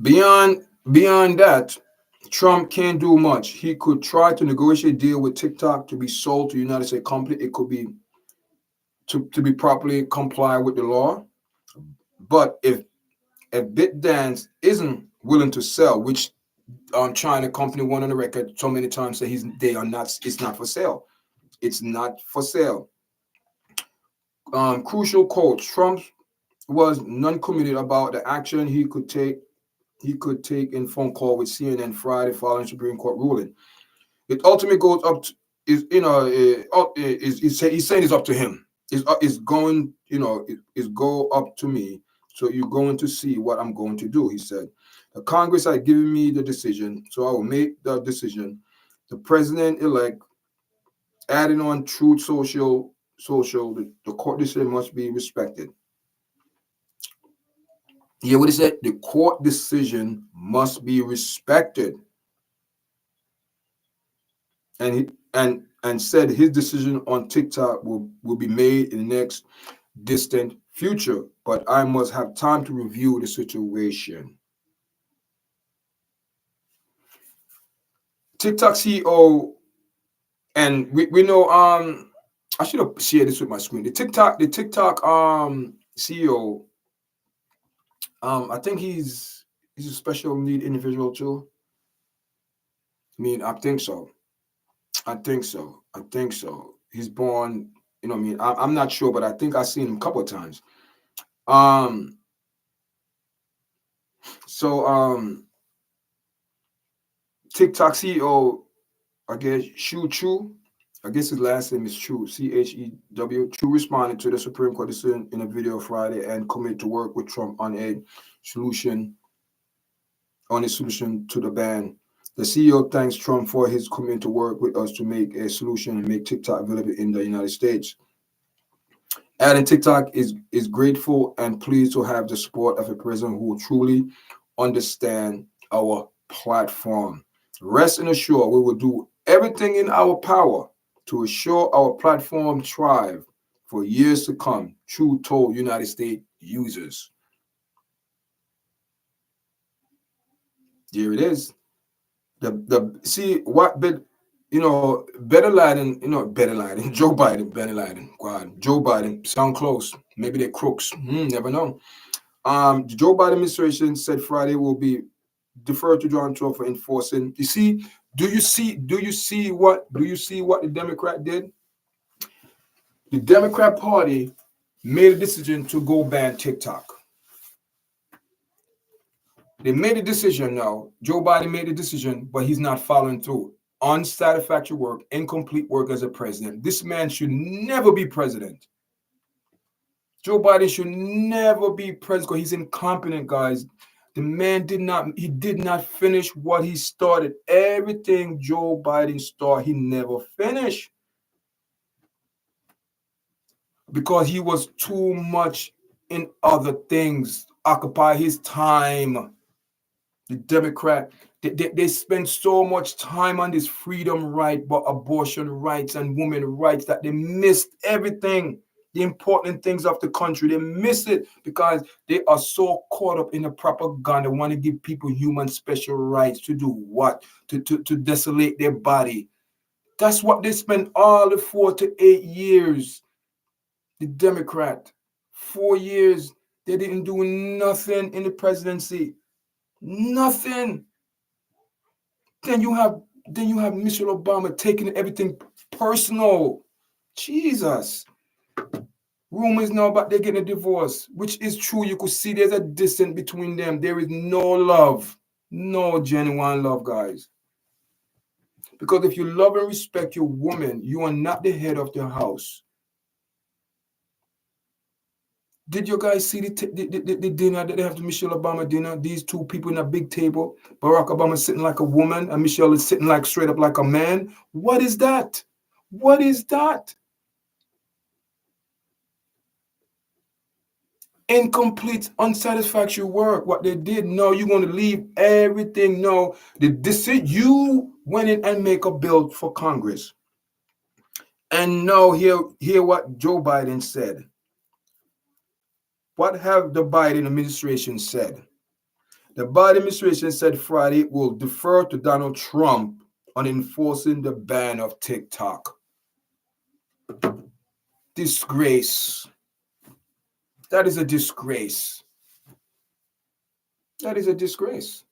Beyond that, Trump can't do much. He could try to negotiate a deal with TikTok to be sold to the United States company. It could be to be properly comply with the law. But if BitDance isn't willing to sell, which China company went on the record so many times that it's not for sale. It's not for sale. Crucial quote: Trump was non-committed about the action he could take in phone call with CNN Friday following Supreme Court ruling. It ultimately goes up to, he's saying it's up to him. It's going, it's go up to me. So you're going to see what I'm going to do, he said. The Congress had given me the decision, so I will make the decision. The president-elect adding on Truth Social, the court decision must be respected. Yeah, what he said, the court decision must be respected. And said his decision on TikTok will be made in the next distant future, but I must have time to review the situation. TikTok CEO, and we know I should have shared this with my screen. The TikTok CEO, I think he's a special need individual too. I mean, I think so. He's born, I'm not sure, but I think I've seen him a couple of times. TikTok CEO, I guess Shu Chu, I guess his last name is Chu, Chew. Chu responded to the Supreme Court decision in a video Friday and committed to work with Trump on a solution to the ban. The CEO thanks Trump for his commitment to work with us to make a solution and make TikTok available in the United States. Adding TikTok is grateful and pleased to have the support of a president who truly understands our platform. Rest and assure we will do everything in our power to assure our platform thrive for years to come, Chu told United States users. Here it is. Better Laden, Joe Biden, sound close. Maybe they're crooks. Never know. The Joe Biden administration said Friday will be deferred to Donald Trump for enforcing. You see, Do you see? Do you see what the Democrat did? The Democrat Party made a decision to go ban TikTok. They made a decision now. Joe Biden made a decision, but he's not following through. Unsatisfactory work, incomplete work as a president. This man should never be president. Joe Biden should never be president because he's incompetent, guys. The man did not finish what he started. Everything Joe Biden started, he never finished. Because he was too much in other things, occupy his time. The Democrat, they spend so much time on this freedom right, but abortion rights and women rights that they missed everything, the important things of the country. They miss it because they are so caught up in the propaganda, want to give people human special rights to do what? To desolate their body. That's what they spend all the 4 to 8 years. The Democrat, 4 years, they didn't do nothing in the presidency. Nothing. Then you have Michelle Obama taking everything personal. Jesus. Rumors now about they're getting a divorce, which is true. You could see there's a distance between them. There is no love, no genuine love, guys. Because if you love and respect your woman, you are not the head of the house. Did you guys see the dinner that they have, the Michelle Obama dinner? These two people in a big table. Barack Obama sitting like a woman and Michelle is sitting like straight up like a man. What is that? What is that? Incomplete, unsatisfactory work. What they did. No, you're going to leave everything. No, you went in and make a bill for Congress. And no, hear what Joe Biden said. What have the Biden administration said? The Biden administration said Friday it will defer to Donald Trump on enforcing the ban of TikTok. Disgrace. That is a disgrace. That is a disgrace.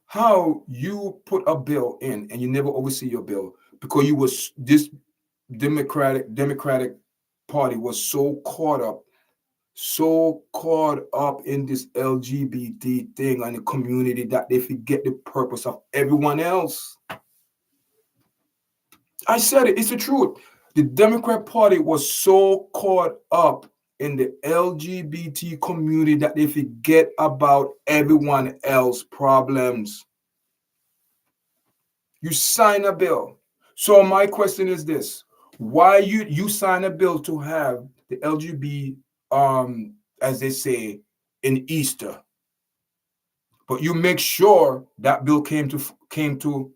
How you put a bill in and you never oversee your bill because this Democratic Party was so caught up in this LGBT thing and the community that they forget the purpose of everyone else. I said it, it's the truth. The Democrat Party was so caught up in the LGBT community that they forget about everyone else's problems. You sign a bill. So my question is this: why you sign a bill to have the LGBT as they say, in Easter. But you make sure that bill came to,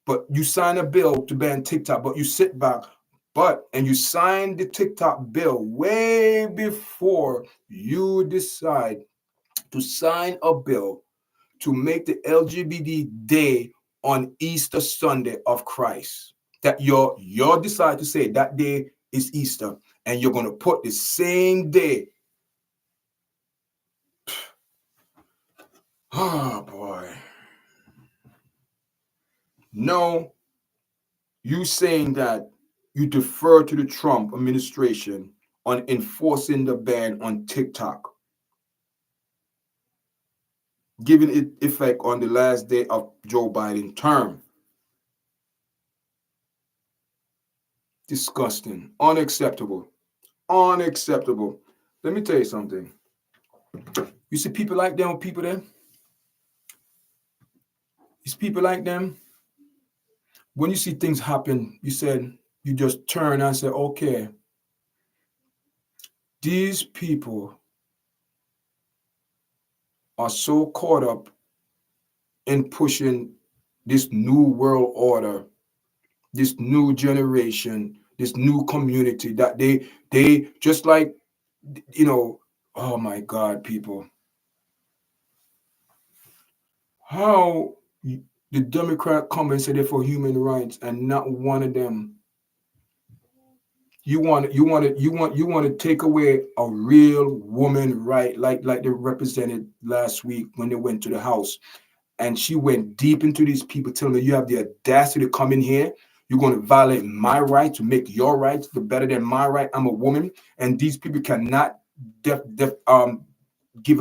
but you sign a bill to ban TikTok, but you sit back, and you sign the TikTok bill way before you decide to sign a bill to make the LGBT day on Easter Sunday of Christ. That you decide to say that day is Easter, and you're going to put the same day. Oh boy. No, you saying that you defer to the Trump administration on enforcing the ban on TikTok, giving it effect on the last day of Joe Biden's term. Disgusting. Unacceptable. Unacceptable. Let me tell you something. You see people like them, people there? These people like them, when you see things happen, you just turn and say, okay, these people are so caught up in pushing this new world order, this new generation, this new community that they just like, oh my God, people. How the Democrat come and say they're for human rights and not one of them. You want to take away a real woman right, like they represented last week when they went to the House. and she went deep into these people, telling them, you have the audacity to come in here. You're going to violate my right to make your rights the better than my right. I'm a woman, and these people cannot give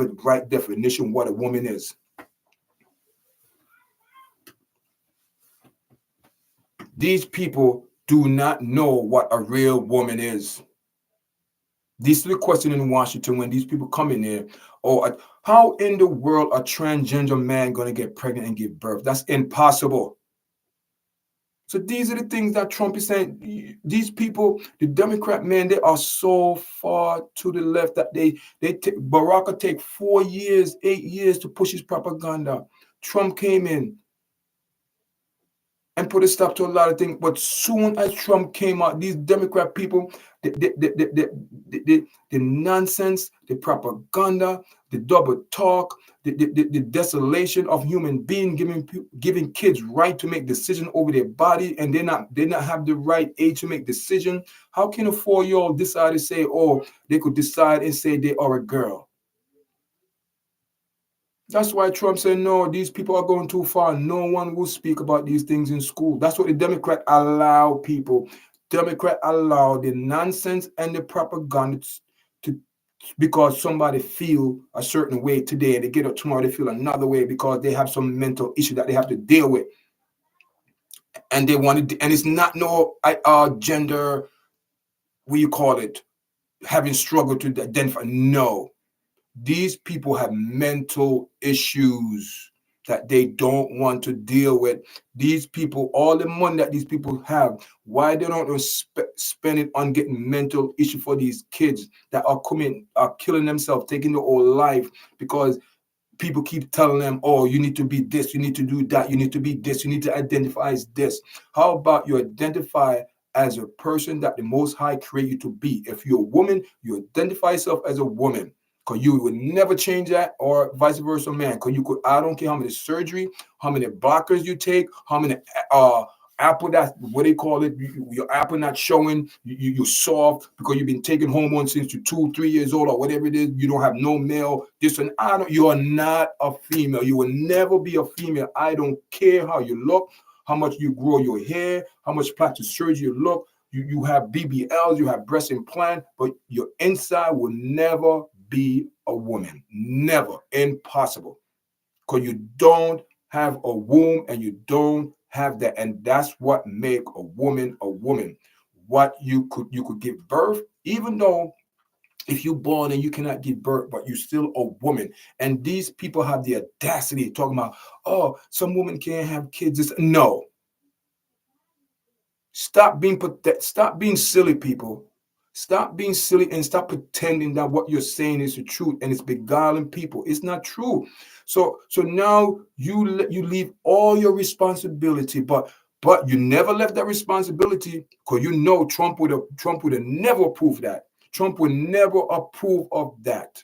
a right definition what a woman is. These people do not know what a real woman is. This is the question in Washington when these people come in there. Oh, how in the world a transgender man going to get pregnant and give birth? That's impossible. So these are the things that Trump is saying. These people, the Democrat men, they are so far to the left that Barack will take 4 years, 8 years to push his propaganda. Trump came in and put a stop to a lot of things. But soon as Trump came out, these Democrat people, the nonsense, the propaganda, the double talk, the desolation of human being, giving kids right to make decisions over their body, and they not have the right age to make decisions. How can a 4-year-old decide to say, oh, they could decide and say they are a girl? That's why Trump said, no, these people are going too far. No one will speak about these things in school. That's what the Democrat allow people. Democrat allow the nonsense and the propaganda because somebody feel a certain way today and they get up tomorrow, they feel another way because they have some mental issue that they have to deal with. And they want to, and it's not no gender, what you call it, having struggled to identify. No. These people have mental issues that they don't want to deal with. These people, all the money that these people have, why they don't spend it on getting mental issue for these kids that are killing themselves, taking their whole life because people keep telling them, oh, you need to be this, you need to do that, you need to be this, you need to identify as this. How about you identify as a person that the Most High created you to be? If you're a woman, you identify yourself as a woman. Because you would never change that, or vice versa, man. Because you could, I don't care how many surgery, how many blockers you take, how many apple that, what they call it, your apple not showing, you're soft because you've been taking hormones since you're 2-3 years old or whatever it is. You don't have no male. You are not a female. You will never be a female. I don't care how you look, how much you grow your hair, how much plastic surgery you look. You have BBLs, you have breast implant, but your inside will never be a woman. Never. Impossible. Because you don't have a womb and you don't have that. And that's what make a woman a woman. What you could give birth, even though if you're born and you cannot give birth, but you're still a woman. And these people have the audacity of talking about, oh, some women can't have kids. No. Stop being silly, people. Stop being silly and stop pretending that what you're saying is the truth and it's beguiling people. It's not true. So now you leave all your responsibility, but you never left that responsibility because you know Trump would have never approved that. Trump would never approve of that.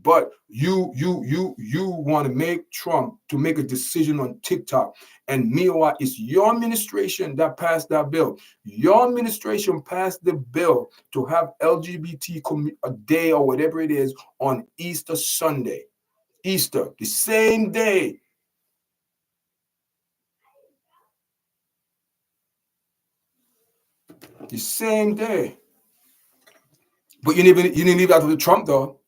But you want to make Trump to make a decision on TikTok. And meanwhile, it's your administration that passed that bill. Your administration passed the bill to have LGBT a day or whatever it is on Easter Sunday. Easter, the same day. The same day. But you didn't leave that to Trump, though.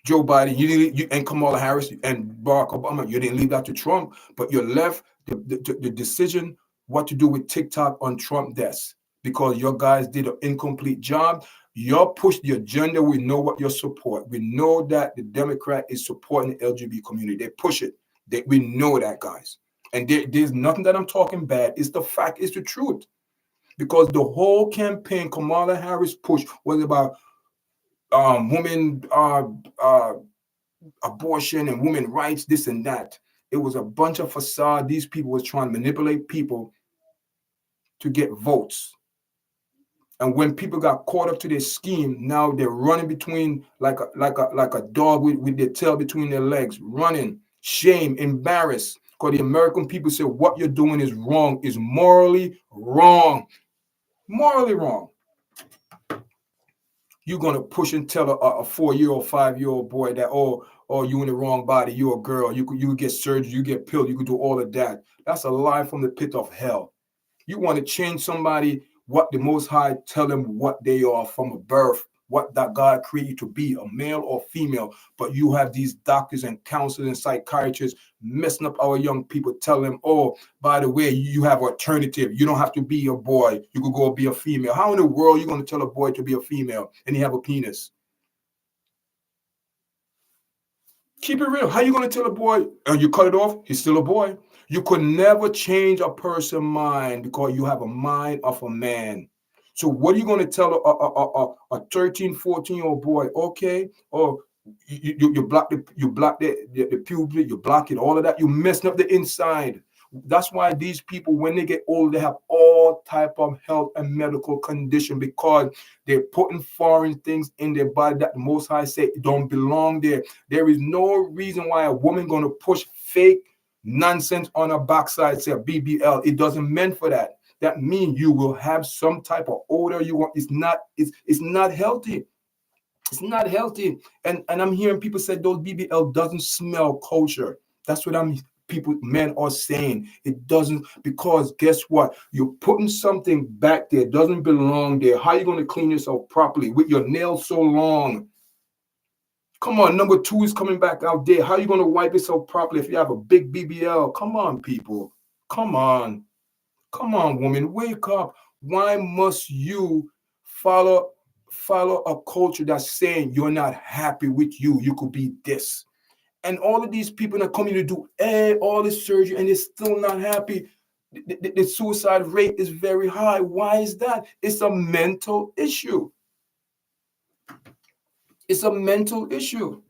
Joe Biden, and Kamala Harris and Barack Obama, you didn't leave that to Trump, but you left the decision what to do with TikTok on Trump's desk because your guys did an incomplete job. You pushed the agenda. We know what you support. We know that the Democrat is supporting the LGBT community. They push it. We know that, guys. And there's nothing that I'm talking bad. It's the fact. It's the truth. Because the whole campaign Kamala Harris pushed was about women abortion and women rights, this and that. It was a bunch of facade. These people was trying to manipulate people to get votes. And when people got caught up to their scheme, now they're running between like a dog with their tail between their legs, running, shame, embarrassed. Because the American people say what you're doing is wrong, is morally wrong. Morally wrong. You're going to push and tell a 4-year-old, 5-year-old boy that, oh, oh, you in the wrong body, you're a girl, you get surgery, you get pilled, you could do all of that. That's a lie from the pit of hell. You want to change somebody, what the Most High tell them what they are from a birth, what that God created you to be, a male or female. But you have these doctors and counselors and psychiatrists messing up our young people, telling them, oh, by the way, you have alternative. You don't have to be a boy. You could go be a female. How in the world are you going to tell a boy to be a female and he have a penis? Keep it real. How you going to tell a boy, you cut it off, he's still a boy? You could never change a person's mind because you have a mind of a man. So what are you going to tell a 13, 14-year-old boy? Okay, or you block the puberty, you block it, all of that. You messing up the inside. That's why these people, when they get old, they have all type of health and medical condition because they're putting foreign things in their body that the Most High say don't belong there. There is no reason why a woman going to push fake nonsense on her backside, say a BBL. It doesn't meant for that. That means you will have some type of odor you want. It's not healthy. It's not healthy. And I'm hearing people say those BBL doesn't smell kosher. That's what men are saying. It doesn't, because guess what? You're putting something back there, doesn't belong there. How are you going to clean yourself properly with your nails so long? Come on, number 2 is coming back out there. How are you going to wipe yourself properly if you have a big BBL? Come on, people. Come on. Come on, woman. Wake up. Why must you follow a culture that's saying you're not happy with you? You could be this. And all of these people that come here to do all this surgery and they're still not happy. The suicide rate is very high. Why is that? It's a mental issue. It's a mental issue.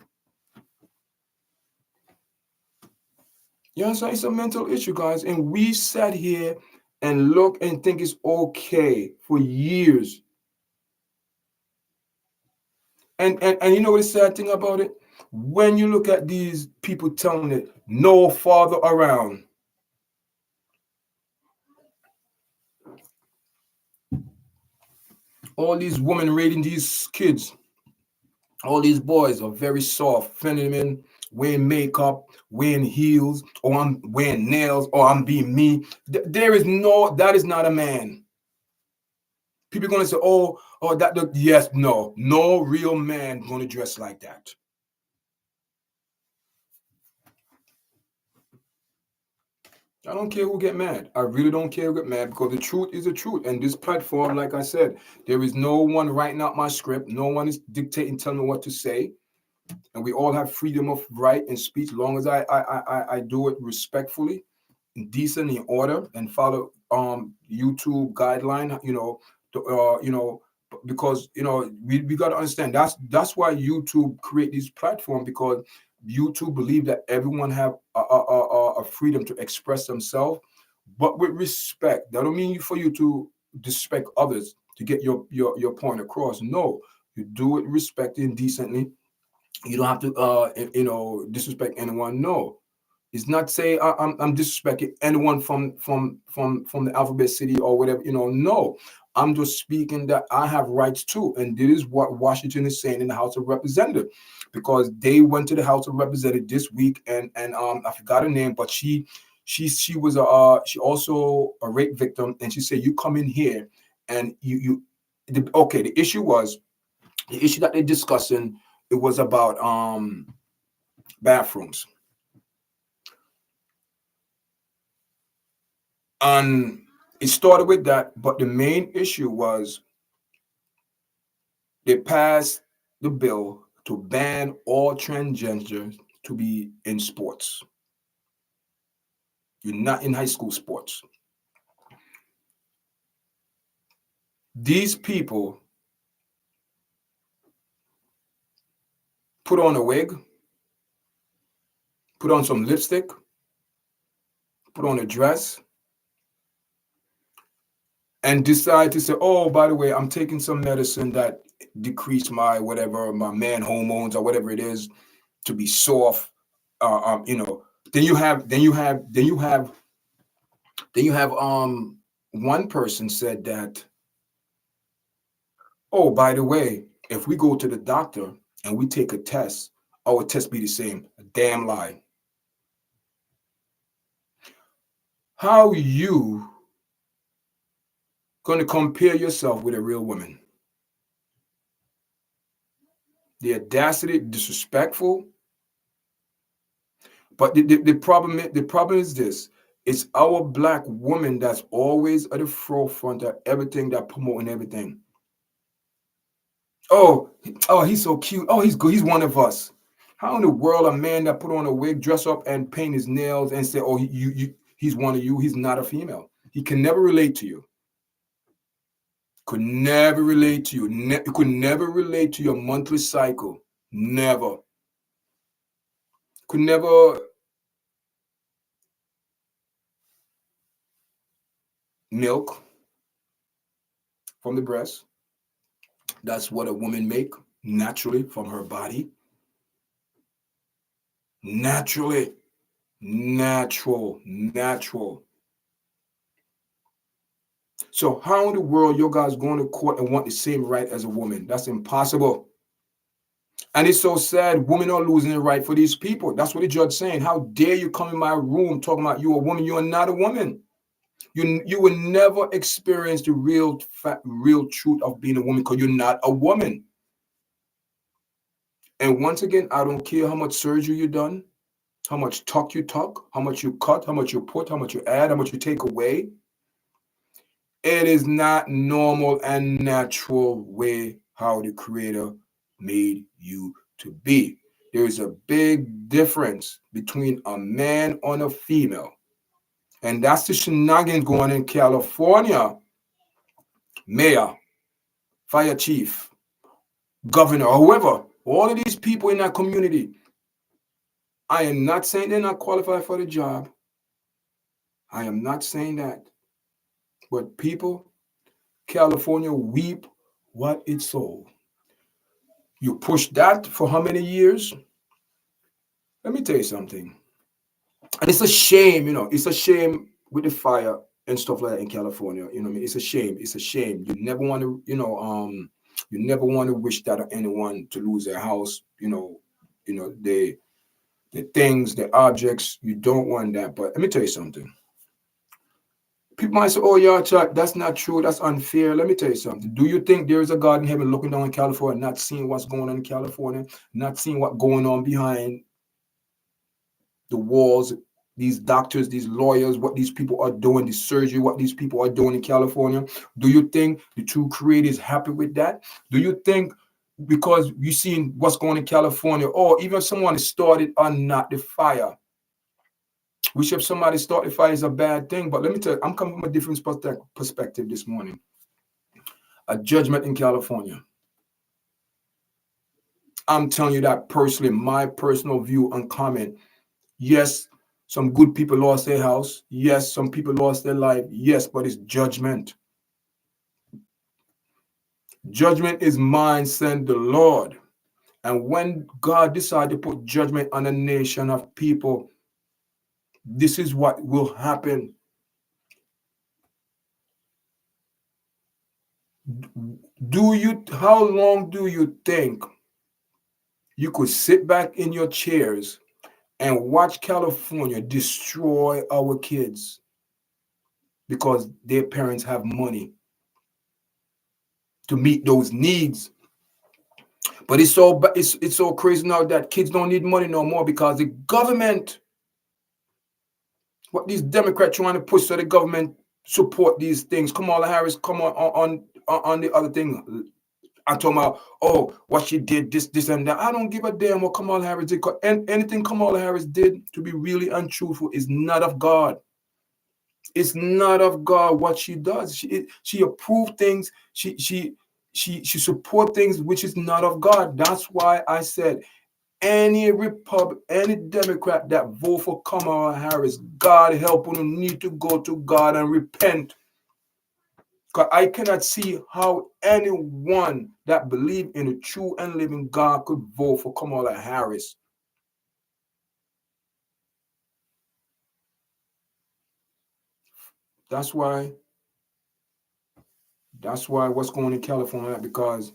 You understand? It's a mental issue, guys. And we sat here and look and think it's okay for years. And you know what the sad thing about it? When you look at these people telling it, no father around. All these women raiding these kids. All these boys are very soft, feminine, wearing makeup, wearing heels, or I'm wearing nails, or I'm being me. That is not a man. People are going to say, yes, no real man going to dress like that. I don't care who get mad. I really don't care who get mad because the truth is the truth. And this platform, like I said, there is no one writing out my script. No one is dictating, telling me what to say. And we all have freedom of right and speech, as long as I do it respectfully, decent, in order, and follow YouTube guideline. Because we got to understand that's why YouTube create this platform, because YouTube believe that everyone have a freedom to express themselves, but with respect. That don't mean for you to disrespect others to get your point across. No, you do it respectfully and decently. You don't have to disrespect anyone. No, it's not say I'm disrespecting anyone from the Alphabet City or whatever. No, I'm just speaking that I have rights too, and this is what Washington is saying in the House of Representatives, because they went to the House of Representatives this week, and I forgot her name, but she was she also a rape victim, and she said, you come in here and the issue that they're discussing, it was about bathrooms. And it started with that, but the main issue was they passed the bill to ban all transgenders to be in sports. You're not in high school sports. These people put on a wig, put on some lipstick, put on a dress, and decide to say, oh, by the way, I'm taking some medicine that decrease my man hormones or whatever it is, to be soft. Then you have one person said that, oh, by the way, if we go to the doctor and we take a test, our test be the same. A damn lie. How you going to compare yourself with a real woman? The audacity, disrespectful. But the problem is this. It's our black woman that's always at the forefront of everything, that promoting everything. Oh, he's so cute. Oh, he's good. He's one of us. How in the world a man that put on a wig, dress up, and paint his nails and say, "Oh, he's one of you." He's not a female. He can never relate to you. Could never relate to you. Could never relate to your monthly cycle. Never. Could never milk from the breast. That's what a woman make naturally from her body. Naturally. Natural. So how in the world you guys going to court and want the same right as a woman? That's impossible. And it's so sad. Women are losing the right for these people. That's what the judge saying. How dare you come in my room talking about you a woman? You are not a woman. You will never experience the real truth of being a woman because you're not a woman. And once again, I don't care how much surgery you done, how much talk you talk, how much you cut, how much you put, how much you add, how much you take away. It is not normal and natural way how the Creator made you to be. There is a big difference between a man and a female. And that's the shenanigans going on in California. Mayor, fire chief, governor, whoever, all of these people in that community. I am not saying they're not qualified for the job. I am not saying that. But people, California weep what it sold. You push that for how many years? Let me tell you something. And it's a shame, it's a shame with the fire and stuff like that in California. You know what I mean? It's a shame. It's a shame. You never want to, you never want to wish that on anyone to lose their house, the things, the objects, you don't want that. But let me tell you something. People might say, "Oh, YARDCHAT, that's not true. That's unfair." Let me tell you something. Do you think there is a God in heaven looking down in California, not seeing what's going on in California, not seeing what's going on behind the walls, these doctors, these lawyers, what these people are doing, the surgery, what these people are doing in California? Do you think the true Creator is happy with that? Do you think because you seen what's going on in California, or even if someone started or not the fire, which if somebody started the fire is a bad thing? But let me tell you, I'm coming from a different perspective this morning. A judgment in California. I'm telling you that personally, my personal view and comment. Yes, some good people lost their house. Yes, some people lost their life. Yes, but it's judgment. Judgment is mine, send the Lord. And when God decided to put judgment on a nation of people, this is what will happen. How long do you think you could sit back in your chairs and watch California destroy our kids because their parents have money to meet those needs? But it's so crazy now that kids don't need money no more because the government, what these Democrats trying to push, so the government support these things. Kamala Harris come on the other thing. I'm talking about, oh, what she did, this and that. I don't give a damn what Kamala Harris did. And anything Kamala Harris did, to be really untruthful, is not of God. It's not of God what she does. She approved things. She support things which is not of God. That's why I said any Democrat that vote for Kamala Harris, God help them, need to go to God and repent. Because I cannot see how anyone that believe in a true and living God could vote for Kamala Harris. That's why what's going on in California, because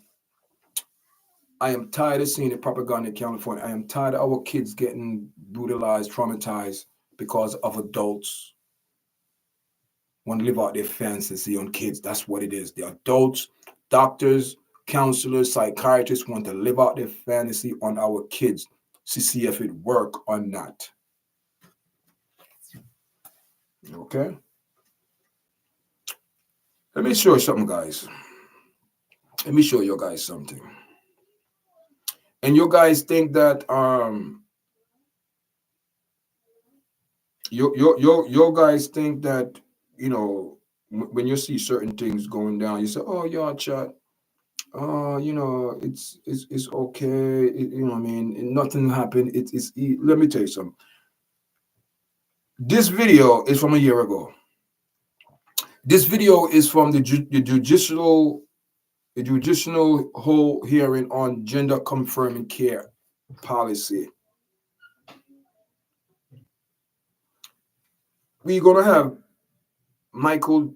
I am tired of seeing the propaganda in California. I am tired of our kids getting brutalized, traumatized because of adults want to live out their fantasy on kids. That's what it is. The adults, doctors, counselors, psychiatrists want to live out their fantasy on our kids to see if it work or not. Okay? Let me show you something, guys. Let me show you guys something. And you guys think that you guys think that, you know, when you see certain things going down, you say, oh, YARDCHAT, you know, it's okay. You know what I mean? Nothing happened. Let me tell you something. This video is from a year ago. This video is from the judicial whole hearing on gender confirming care policy. We're gonna have Michael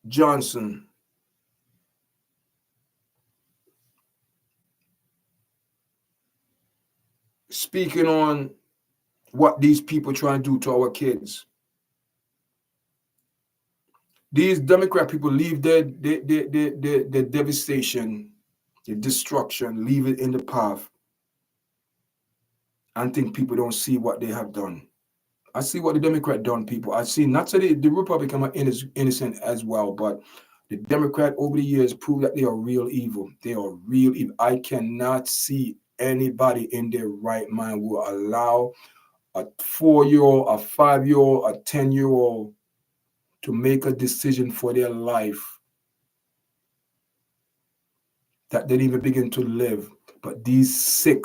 Johnson speaking on what these people try to do to our kids. These Democrat people leave their devastation, the destruction, leave it in the path, and think people don't see what they have done. I see what the Democrat done, people. I see not that the Republican are innocent as well, but the Democrat over the years proved that they are real evil. They are real evil. I cannot see anybody in their right mind will allow a 4-year-old, a 5-year-old, a 10-year-old to make a decision for their life that they didn't even begin to live. But these sick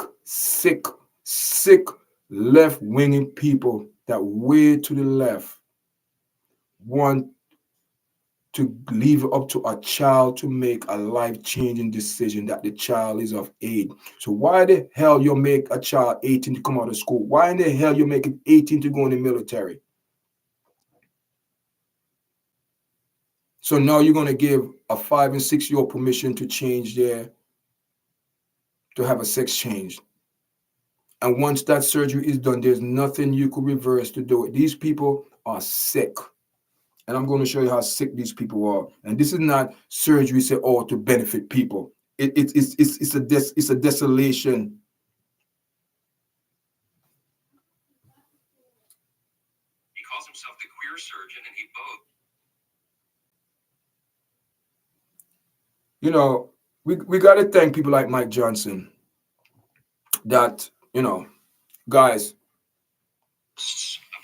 left-winging people that way to the left want to leave it up to a child to make a life-changing decision that the child is of age. So why the hell you make a child 18 to come out of school? Why in the hell you make it 18 to go in the military? So now you're going to give a 5 and 6-year-old permission to change to have a sex change. And once that surgery is done, there's nothing you could reverse to do it. These people are sick. And I'm going to show you how sick these people are. And this is not surgery say, oh, to benefit people. It's a desolation. He calls himself the queer surgeon, and he both. You know, we got to thank people like Mike Johnson that, you know, guys,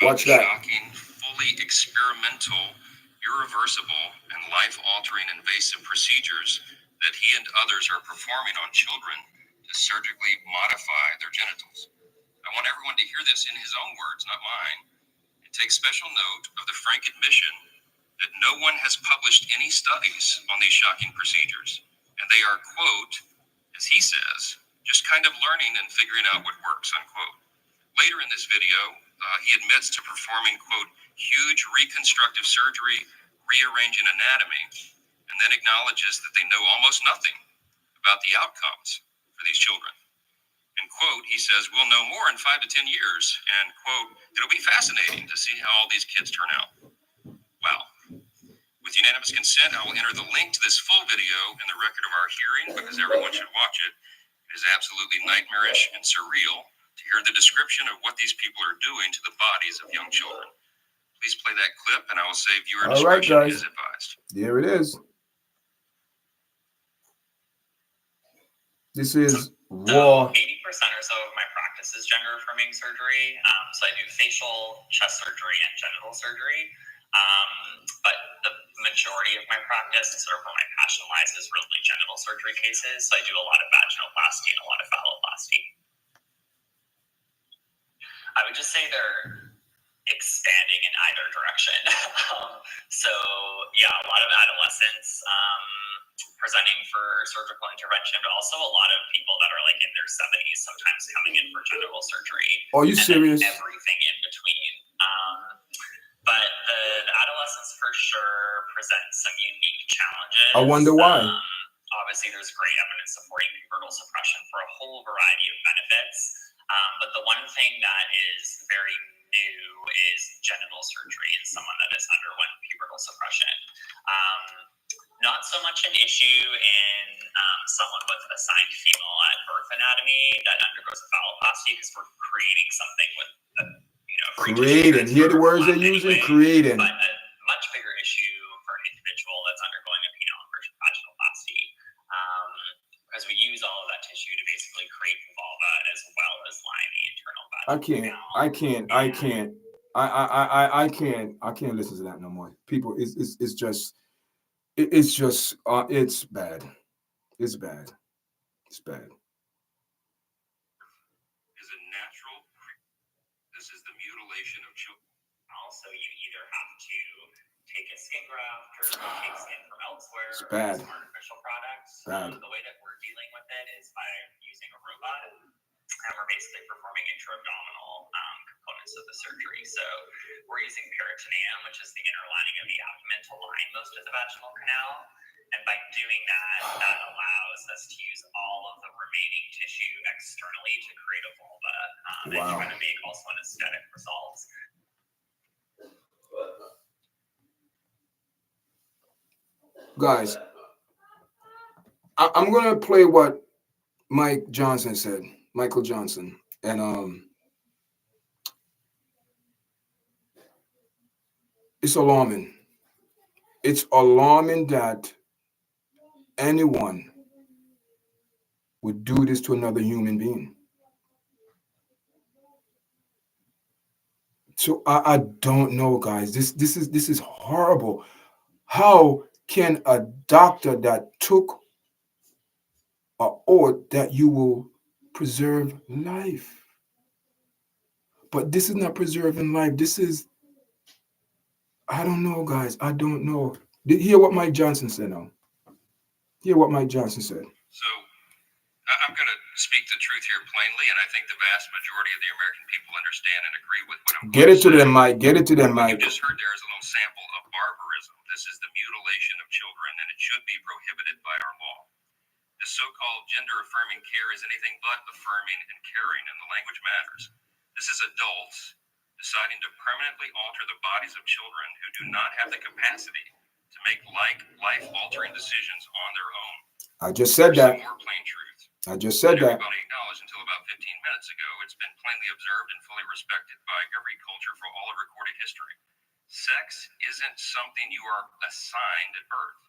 watch that. Shocking, fully experimental, irreversible, and life-altering invasive procedures that he and others are performing on children to surgically modify their genitals. I want everyone to hear this in his own words, not mine. It takes special note of the frank admission that no one has published any studies on these shocking procedures, and they are, quote, as he says, just kind of learning and figuring out what works, unquote. Later in this video, he admits to performing, quote, huge reconstructive surgery, rearranging anatomy, and then acknowledges that they know almost nothing about the outcomes for these children. And, quote, he says, we'll know more in 5 to 10 years, and, quote, it'll be fascinating to see how all these kids turn out. Wow. With unanimous consent, I will enter the link to this full video in the record of our hearing because everyone should watch it. It is absolutely nightmarish and surreal to hear the description of what these people are doing to the bodies of young children. Please play that clip, and I will say viewer discretion is advised. There it is. This is raw. 80% or so of my practice is gender-affirming surgery. So I do facial, chest surgery, and genital surgery. But the majority of my practice, sort of where my passion lies, is really genital surgery cases. So I do a lot of vaginoplasty and a lot of phalloplasty. I would just say they're expanding in either direction. So yeah, a lot of adolescents presenting for surgical intervention, but also a lot of people that are like in their 70s sometimes coming in for genital surgery. Are you serious? Everything in between. But the adolescents for sure present some unique challenges. I wonder why. obviously there's great evidence supporting pubertal suppression for a whole variety of benefits. But the one thing that is very new is genital surgery in someone that has underwent pubertal suppression. Not so much an issue in someone with assigned female at birth anatomy that undergoes a phalloplasty, because we're creating something with creating. Hear the words they're using? Anyway, creating. but a much bigger issue for an individual that's undergoing a penile inversion vaginoplasty, because we use all of that tissue to basically create the vulva as well as line the internal vaginal canal. I can't listen to that no more. People, it's just it's bad. It's bad. It's bad. Is a natural. This is the mutilation of children. Also, you either have to take a skin graft or take skin from elsewhere. It's bad. Or some artificial products. Bad. The way that we're dealing with it is by using a robot, and we're basically performing intra-abdominal components of the surgery. So we're using peritoneum, which is the inner lining of the abdomen, to line most of the vaginal canal. And by doing that, that allows us to use all of the remaining tissue externally to create a vulva and try to make also an aesthetic result. Guys, I'm gonna play what Michael Johnson said, and it's alarming. It's alarming that anyone would do this to another human being. So I don't know, guys. This is horrible. How can a doctor that took an oath that you will preserve life? But this is not preserving life. This is, I don't know, guys. I don't know. Hear what Mike Johnson said now. Hear what Mike Johnson said. So I'm going to speak the truth here plainly, and I think the vast majority of the American people understand and agree with what I'm Get going it to them, Mike. Get it to them, What Mike. you just heard there is a little sample of barbarism. This is the mutilation of children, and it should be prohibited by our law. The so-called gender-affirming care is anything but affirming and caring, and the language matters. This is adults deciding to permanently alter the bodies of children who do not have the capacity to make life-altering decisions on their own. I just said There's that. some more plain truth. I just said that. Everybody acknowledged until about 15 minutes ago, it's been plainly observed and fully respected by every culture for all of recorded history. Sex isn't something you are assigned at birth.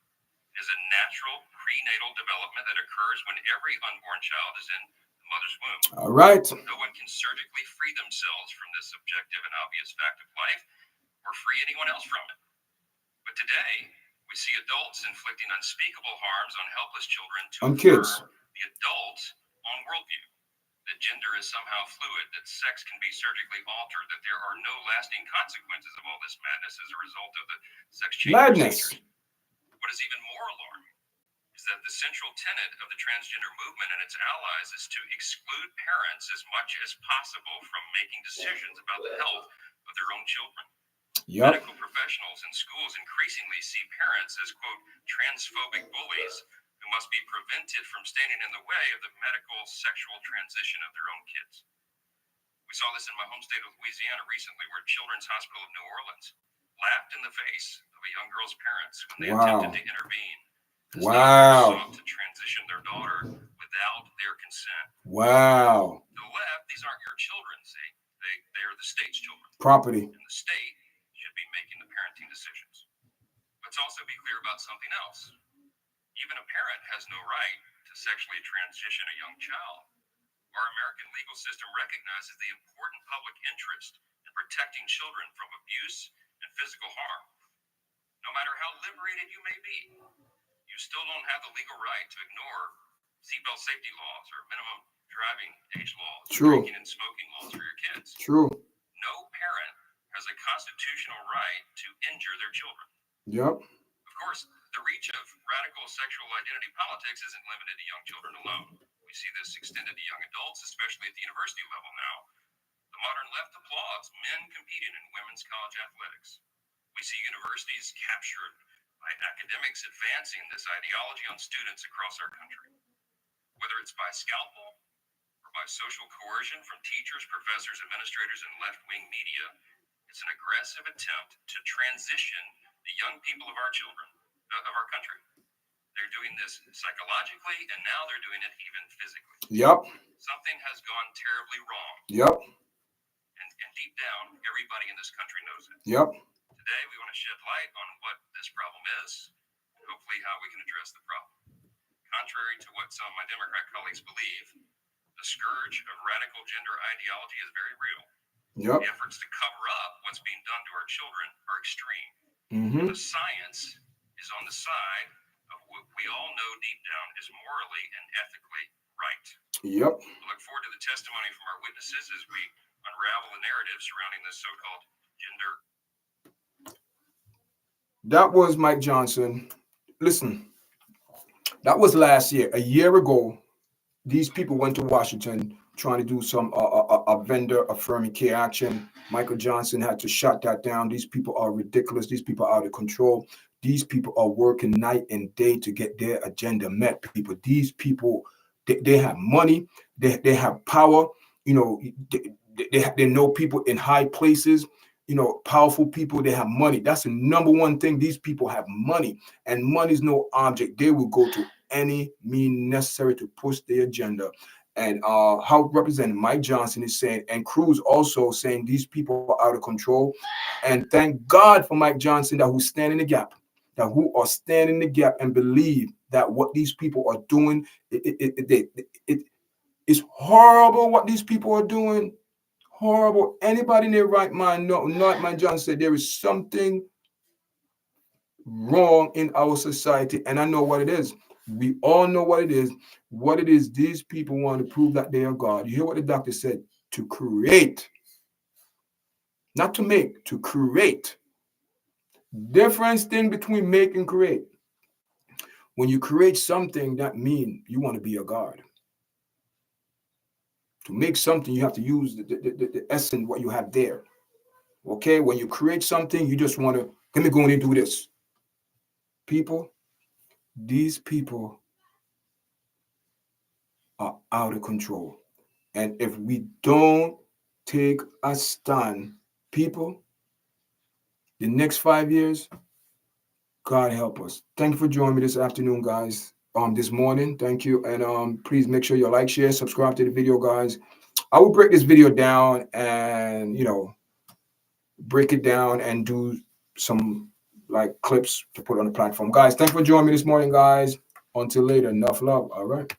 It is a natural prenatal development that occurs when every unborn child is in the mother's womb. All right. No one can surgically free themselves from this objective and obvious fact of life or free anyone else from it. But today, we see adults inflicting unspeakable harms on helpless children to kids. The adults on worldview. That gender is somehow fluid, that sex can be surgically altered, that there are no lasting consequences of all this madness as a result of the sex change procedures. What is even more alarming is that the central tenet of the transgender movement and its allies is to exclude parents as much as possible from making decisions about the health of their own children. Yep. Medical professionals and schools increasingly see parents as, quote, transphobic bullies who must be prevented from standing in the way of the medical sexual transition of their own kids. We saw this in my home state of Louisiana recently, where Children's Hospital of New Orleans laughed in the face of a young girl's parents when they attempted to intervene. Sought to transition their daughter without their consent. Wow. To the left, these aren't your children, see? They are the state's children. Property. And the state should be making the parenting decisions. Let's also be clear about something else. Even a parent has no right to sexually transition a young child. Our American legal system recognizes the important public interest in protecting children from abuse and physical harm. No matter how liberated you may be, you still don't have the legal right to ignore seatbelt safety laws or minimum driving age laws, True. drinking and smoking laws for your kids. True. No parent has a constitutional right to injure their children. Yep. Of course, the reach of radical sexual identity politics isn't limited to young children alone. We see this extended to young adults, especially at the university level now. The modern left applauds men competing in women's college athletics. We see universities captured by academics advancing this ideology on students across our country. Whether it's by scalpel or by social coercion from teachers, professors, administrators, and left-wing media, it's an aggressive attempt to transition the young people of our children, of our country. They're doing this psychologically, and now they're doing it even physically. Yep. Something has gone terribly wrong. Yep. And deep down, everybody in this country knows it. Yep. Today, we want to shed light on what this problem is, and hopefully how we can address the problem. Contrary to what some of my Democrat colleagues believe, the scourge of radical gender ideology is very real. Yep. The efforts to cover up what's being done to our children are extreme. Mm-hmm. The science is on the side of what we all know deep down is morally and ethically right. Yep. We look forward to the testimony from our witnesses as we unravel the narrative surrounding this so-called gender. That was Mike Johnson. Listen, that was last year. A year ago, these people went to Washington trying to do some a vendor affirming care action. Michael Johnson had to shut that down. These people are ridiculous. These people are out of control. These people are working night and day to get their agenda met. People, these people, they have money. They have power. You know, they know people in high places. You know, powerful people. They have money. That's the number one thing. These people have money, and money is no object. They will go to any means necessary to push their agenda. And how Representative Mike Johnson is saying, and Cruz also saying, these people are out of control. And thank God for Mike Johnson that who's standing the gap, that who are standing the gap and believe that what these people are doing, it's horrible what these people are doing. Horrible. Anybody in their right mind, no, not Mike Johnson said there is something wrong in our society. And I know what it is. We all know what it is. What it is, these people want to prove that they are God. You hear what the doctor said? To create. Not to make, to create. Difference thing between make and create. When you create something, that means you want to be a God. To make something, you have to use the essence, what you have there. Okay? When you create something, you just want to, let me go in and do this. People, these people are out of control. And if we don't take a stand, people, the next 5 years, God help us. Thank you for joining me this afternoon, guys. This morning, thank you. And please make sure you like, share, subscribe to the video, guys. I will break this video down and, you know, break it down and do some like clips to put on the platform. Guys, thanks for joining me this morning, guys. Until later, enough love. All right.